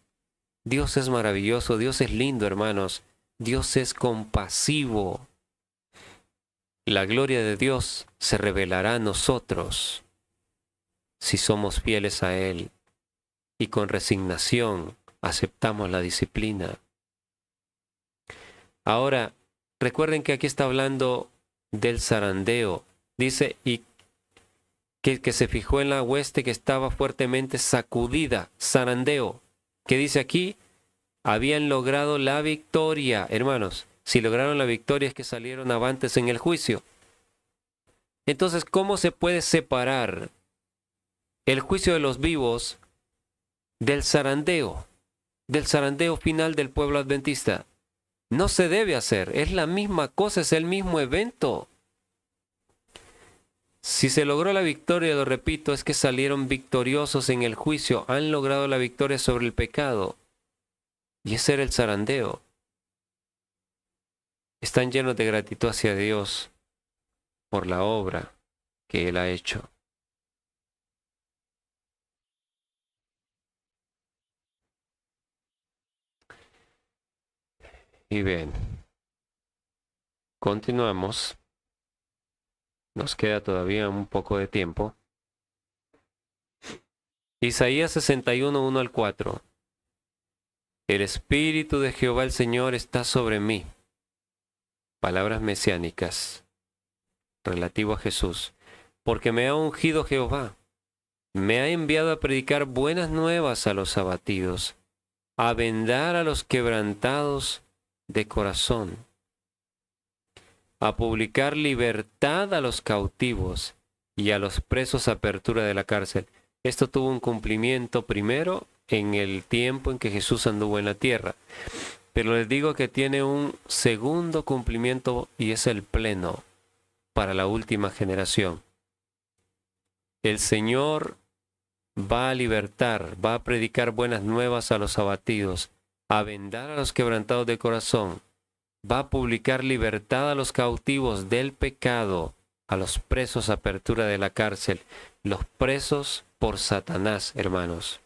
S1: Dios es maravilloso, Dios es lindo, hermanos. Dios es compasivo. La gloria de Dios se revelará a nosotros si somos fieles a Él y con resignación aceptamos la disciplina. Ahora, recuerden que aquí está hablando del zarandeo. Dice, y que se fijó en la hueste que estaba fuertemente sacudida, zarandeo. ¿Qué dice aquí? Habían logrado la victoria. Hermanos, si lograron la victoria es que salieron avantes en el juicio. Entonces, ¿cómo se puede separar el juicio de los vivos del zarandeo final del pueblo adventista? No se debe hacer, es la misma cosa, es el mismo evento. Si se logró la victoria, lo repito, es que salieron victoriosos en el juicio, han logrado la victoria sobre el pecado. Y ese era el zarandeo. Están llenos de gratitud hacia Dios por la obra que Él ha hecho. Y bien, continuamos. Nos queda todavía un poco de tiempo. Isaías 61, 1 al 4. El Espíritu de Jehová el Señor está sobre mí. Palabras mesiánicas relativo a Jesús. Porque me ha ungido Jehová. Me ha enviado a predicar buenas nuevas a los abatidos, a vendar a los quebrantados de corazón, a publicar libertad a los cautivos y a los presos apertura de la cárcel. Esto tuvo un cumplimiento primero en el tiempo en que Jesús anduvo en la tierra. Pero les digo que tiene un segundo cumplimiento y es el pleno para la última generación. El Señor va a libertar, va a predicar buenas nuevas a los abatidos, a vendar a los quebrantados de corazón, va a publicar libertad a los cautivos del pecado, a los presos apertura de la cárcel, los presos por Satanás, hermanos.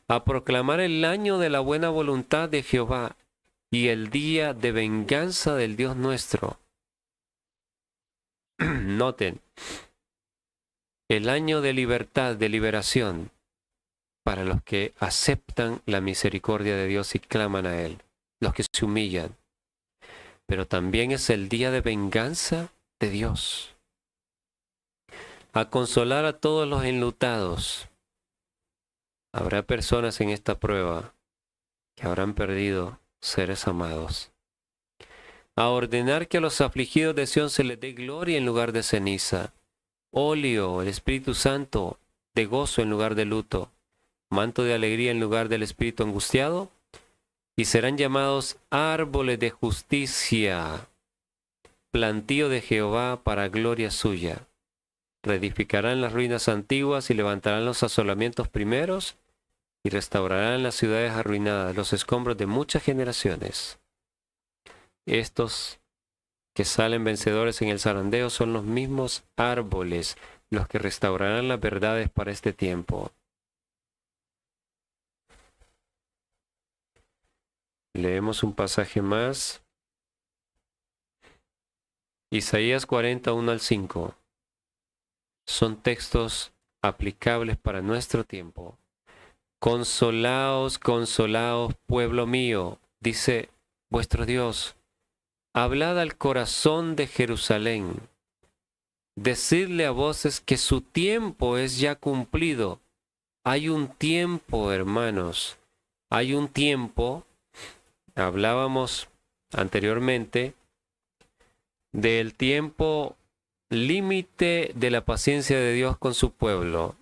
S1: A proclamar el año de la buena voluntad de Jehová y el día de venganza del Dios nuestro. Noten, el año de libertad, de liberación, para los que aceptan la misericordia de Dios y claman a Él, los que se humillan. Pero también es el día de venganza de Dios. A consolar a todos los enlutados. Habrá personas en esta prueba que habrán perdido seres amados. A ordenar que a los afligidos de Sión se les dé gloria en lugar de ceniza, óleo, el Espíritu Santo, de gozo en lugar de luto, manto de alegría en lugar del espíritu angustiado, y serán llamados árboles de justicia, plantío de Jehová para gloria suya. Reedificarán las ruinas antiguas y levantarán los asolamientos primeros y restaurarán las ciudades arruinadas, los escombros de muchas generaciones. Estos que salen vencedores en el zarandeo son los mismos árboles, los que restaurarán las verdades para este tiempo. Leemos un pasaje más. Isaías 41 al 5. Son textos aplicables para nuestro tiempo. Consolaos, consolaos, pueblo mío, dice vuestro Dios. Hablad al corazón de Jerusalén. Decidle a voces que su tiempo es ya cumplido. Hay un tiempo, hermanos. Hay un tiempo. Hablábamos anteriormente del tiempo límite de la paciencia de Dios con su pueblo,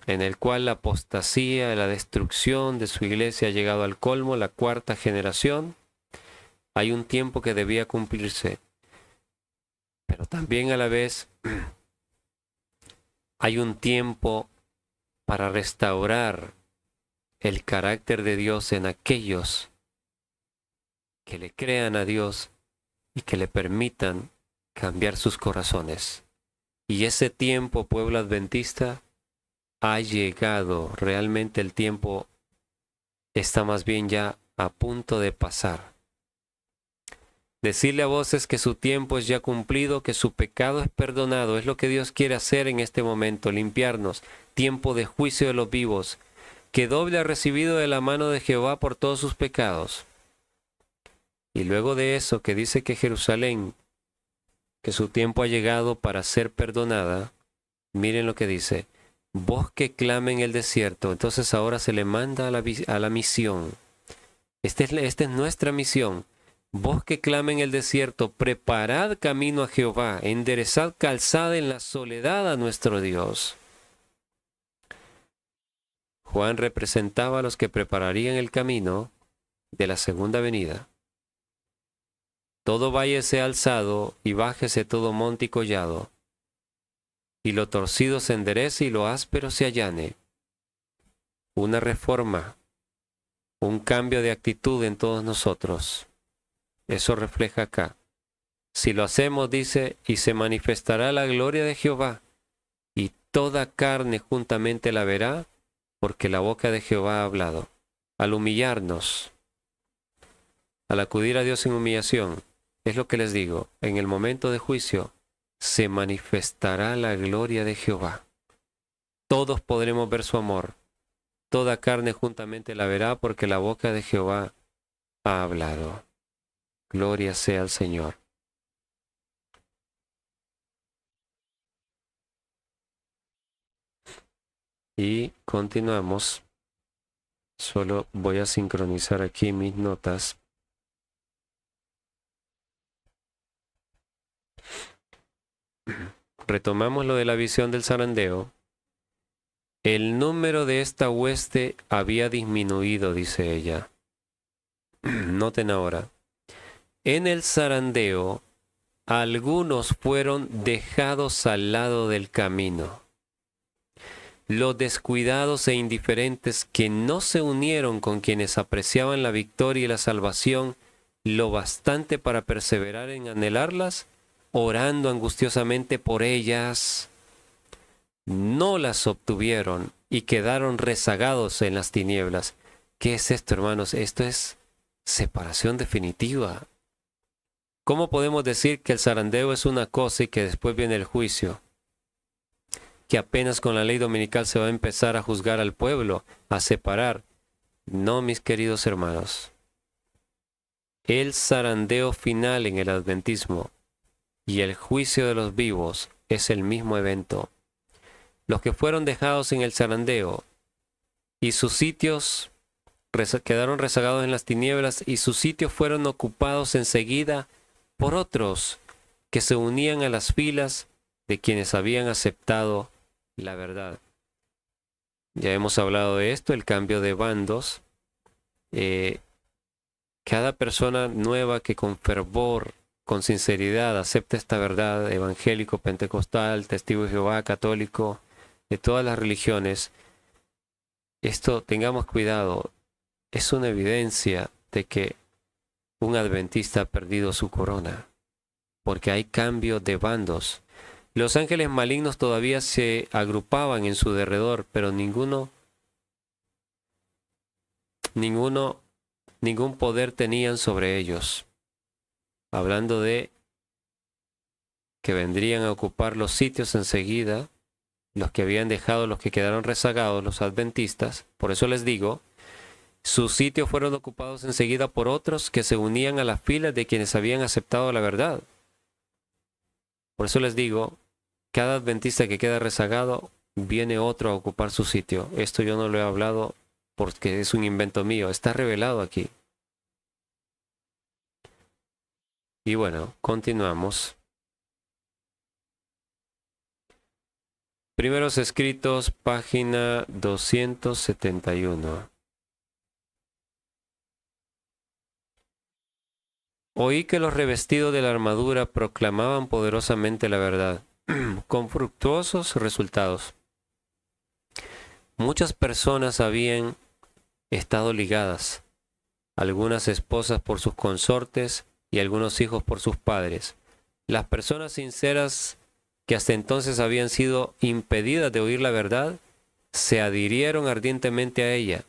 S1: en el cual la apostasía, la destrucción de su iglesia ha llegado al colmo, la cuarta generación. Hay un tiempo que debía cumplirse, pero también a la vez hay un tiempo para restaurar el carácter de Dios en aquellos que le crean a Dios y que le permitan cambiar sus corazones. Y ese tiempo, pueblo adventista, ha llegado. Realmente el tiempo está más bien ya a punto de pasar. Decirle a voces que su tiempo es ya cumplido, que su pecado es perdonado. Es lo que Dios quiere hacer en este momento, limpiarnos. Tiempo de juicio de los vivos. Que doble ha recibido de la mano de Jehová por todos sus pecados. Y luego de eso, que dice que Jerusalén, que su tiempo ha llegado para ser perdonada, miren lo que dice. Voz que clame en el desierto. Entonces ahora se le manda a la misión. Esta es nuestra misión. Voz que clame en el desierto, preparad camino a Jehová, enderezad calzada en la soledad a nuestro Dios. Juan representaba a los que prepararían el camino de la segunda venida. Todo valle sea alzado y bájese todo monte y collado, y lo torcido se enderece y lo áspero se allane. Una reforma, un cambio de actitud en todos nosotros. Eso refleja acá. Si lo hacemos, dice, y se manifestará la gloria de Jehová, y toda carne juntamente la verá, porque la boca de Jehová ha hablado. Al humillarnos, al acudir a Dios en humillación, es lo que les digo, en el momento de juicio se manifestará la gloria de Jehová. Todos podremos ver su amor. Toda carne juntamente la verá porque la boca de Jehová ha hablado. Gloria sea al Señor. Y continuamos. Solo voy a sincronizar aquí mis notas. Retomamos lo de la visión del zarandeo. El número de esta hueste había disminuido, dice ella. Noten ahora. En el zarandeo, algunos fueron dejados al lado del camino. Los descuidados e indiferentes que no se unieron con quienes apreciaban la victoria y la salvación lo bastante para perseverar en anhelarlas, orando angustiosamente por ellas, no las obtuvieron y quedaron rezagados en las tinieblas. ¿Qué es esto, hermanos? Esto es separación definitiva. ¿Cómo podemos decir que el zarandeo es una cosa y que después viene el juicio? Que apenas con la ley dominical se va a empezar a juzgar al pueblo, a separar. No, mis queridos hermanos. El zarandeo final en el adventismo y el juicio de los vivos es el mismo evento. Los que fueron dejados en el zarandeo y sus sitios quedaron rezagados en las tinieblas y sus sitios fueron ocupados enseguida por otros que se unían a las filas de quienes habían aceptado la verdad. Ya hemos hablado de esto, el cambio de bandos. Cada persona nueva que con fervor, con sinceridad acepta esta verdad, evangélico, pentecostal, testigo de Jehová, católico, de todas las religiones, esto tengamos cuidado, es una evidencia de que un adventista ha perdido su corona, porque hay cambio de bandos. Los ángeles malignos todavía se agrupaban en su derredor, pero ningún poder tenían sobre ellos. Hablando de que vendrían a ocupar los sitios enseguida, los que habían dejado, los que quedaron rezagados, los adventistas. Por eso les digo, sus sitios fueron ocupados enseguida por otros que se unían a las filas de quienes habían aceptado la verdad. Por eso les digo, cada adventista que queda rezagado, viene otro a ocupar su sitio. Esto yo no lo he hablado porque es un invento mío, está revelado aquí. Y bueno, continuamos. Primeros escritos, página 271. Oí que los revestidos de la armadura proclamaban poderosamente la verdad, con fructuosos resultados. Muchas personas habían estado ligadas, algunas esposas por sus consortes y algunos hijos por sus padres. Las personas sinceras que hasta entonces habían sido impedidas de oír la verdad, se adhirieron ardientemente a ella.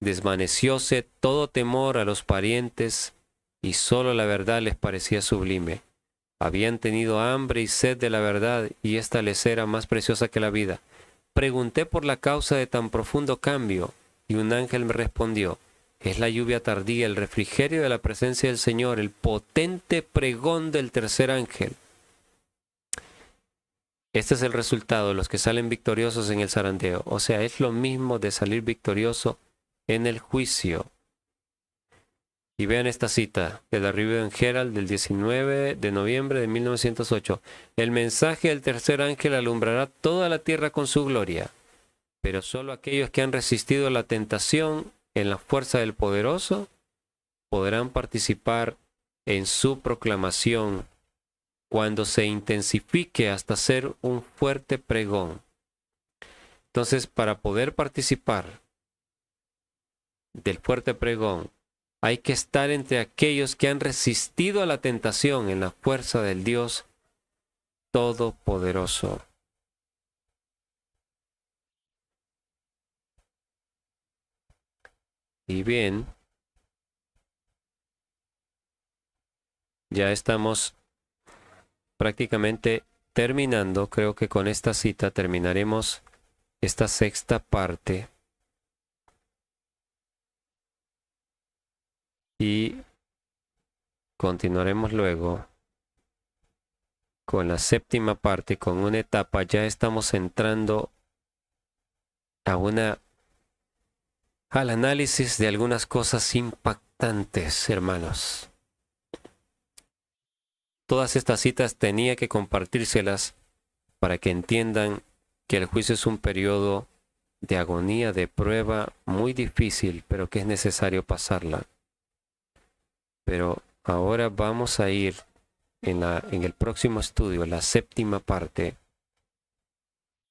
S1: Desvanecióse todo temor a los parientes y sólo la verdad les parecía sublime. Habían tenido hambre y sed de la verdad y ésta les era más preciosa que la vida. Pregunté por la causa de tan profundo cambio y un ángel me respondió: es la lluvia tardía, el refrigerio de la presencia del Señor, el potente pregón del tercer ángel. Este es el resultado de los que salen victoriosos en el zarandeo. O sea, es lo mismo de salir victorioso en el juicio. Y vean esta cita de la Review and Herald del 19 de noviembre de 1908. El mensaje del tercer ángel alumbrará toda la tierra con su gloria, pero solo aquellos que han resistido la tentación en la fuerza del poderoso podrán participar en su proclamación cuando se intensifique hasta ser un fuerte pregón. Entonces, para poder participar del fuerte pregón, hay que estar entre aquellos que han resistido a la tentación en la fuerza del Dios Todopoderoso. Y bien, Ya estamos prácticamente terminando. Creo que con esta cita terminaremos esta sexta parte. Y continuaremos luego con la séptima parte, con una etapa. Ya estamos entrando al análisis de algunas cosas impactantes, hermanos. Todas estas citas tenía que compartírselas para que entiendan que el juicio es un periodo de agonía, de prueba muy difícil, pero que es necesario pasarla. Pero ahora vamos a ir en el próximo estudio, la séptima parte,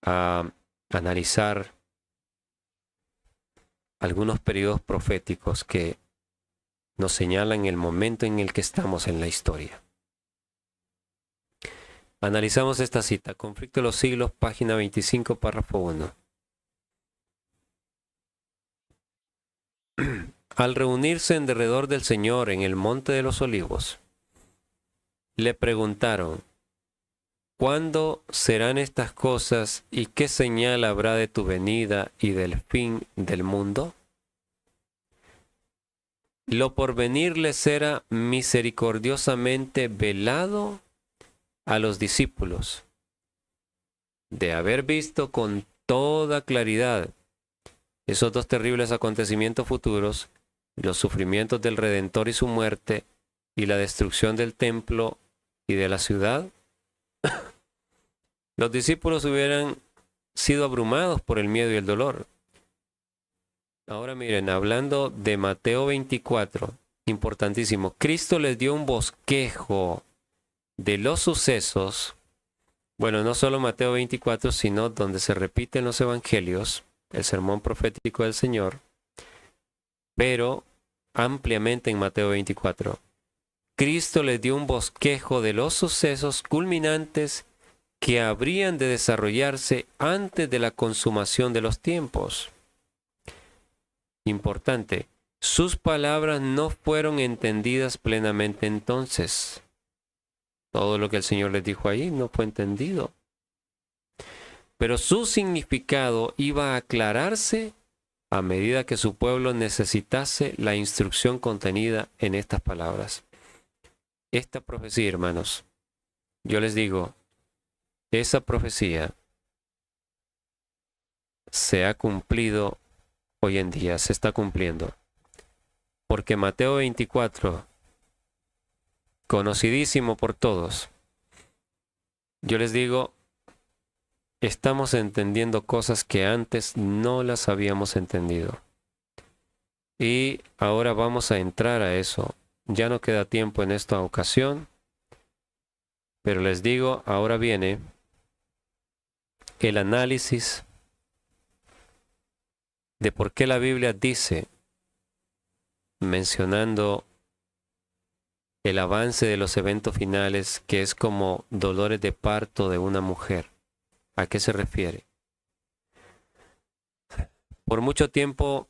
S1: a analizar algunos periodos proféticos que nos señalan el momento en el que estamos en la historia. Analizamos esta cita, Conflicto de los Siglos, página 25, párrafo 1. Al reunirse en derredor del Señor en el Monte de los Olivos, le preguntaron, ¿cuándo serán estas cosas y qué señal habrá de tu venida y del fin del mundo? Lo porvenir les era misericordiosamente velado a los discípulos, de haber visto con toda claridad esos dos terribles acontecimientos futuros, los sufrimientos del Redentor y su muerte, y la destrucción del templo y de la ciudad. Los discípulos hubieran sido abrumados por el miedo y el dolor. Ahora miren, hablando de Mateo 24, importantísimo, Cristo les dio un bosquejo de los sucesos, bueno, no solo Mateo 24, sino donde se repiten los evangelios, el sermón profético del Señor, pero ampliamente en Mateo 24. Cristo les dio un bosquejo de los sucesos culminantes que habrían de desarrollarse antes de la consumación de los tiempos. Importante, sus palabras no fueron entendidas plenamente entonces. Todo lo que el Señor les dijo ahí no fue entendido. Pero su significado iba a aclararse a medida que su pueblo necesitase la instrucción contenida en estas palabras. Esta profecía, hermanos, yo les digo, esa profecía se ha cumplido hoy en día, se está cumpliendo. Porque Mateo 24, conocidísimo por todos, yo les digo, estamos entendiendo cosas que antes no las habíamos entendido. Y ahora vamos a entrar a eso. Ya no queda tiempo en esta ocasión, pero les digo, ahora viene el análisis de por qué la Biblia dice, mencionando el avance de los eventos finales, que es como dolores de parto de una mujer. ¿A qué se refiere? Por mucho tiempo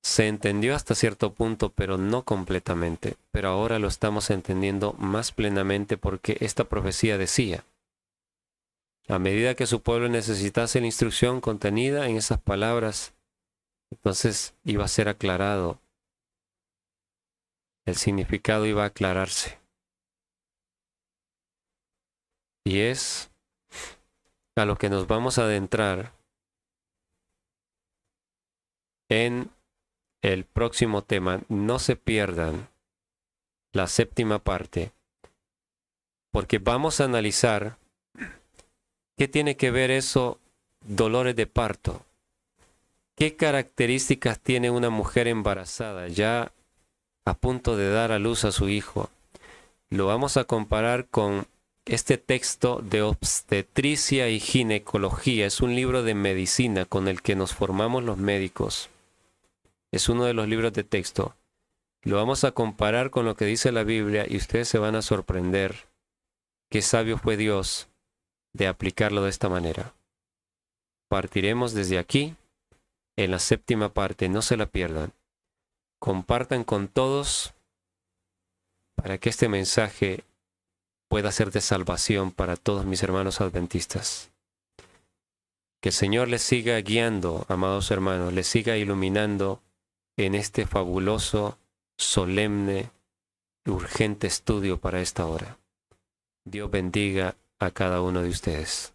S1: se entendió hasta cierto punto, pero no completamente. Pero ahora lo estamos entendiendo más plenamente porque esta profecía decía, a medida que su pueblo necesitase la instrucción contenida en esas palabras, entonces iba a ser aclarado. El significado iba a aclararse. Y es a lo que nos vamos a adentrar en el próximo tema. No se pierdan la séptima parte, porque vamos a analizar qué tiene que ver eso, dolores de parto. ¿Qué características tiene una mujer embarazada ya a punto de dar a luz a su hijo? Lo vamos a comparar con este texto de obstetricia y ginecología. Es un libro de medicina con el que nos formamos los médicos. Es uno de los libros de texto. Lo vamos a comparar con lo que dice la Biblia y ustedes se van a sorprender qué sabio fue Dios de aplicarlo de esta manera. Partiremos desde aquí en la séptima parte. No se la pierdan. Compartan con todos para que este mensaje pueda ser de salvación para todos mis hermanos adventistas. Que el Señor les siga guiando, amados hermanos, les siga iluminando en este fabuloso, solemne, urgente estudio para esta hora. Dios bendiga a cada uno de ustedes.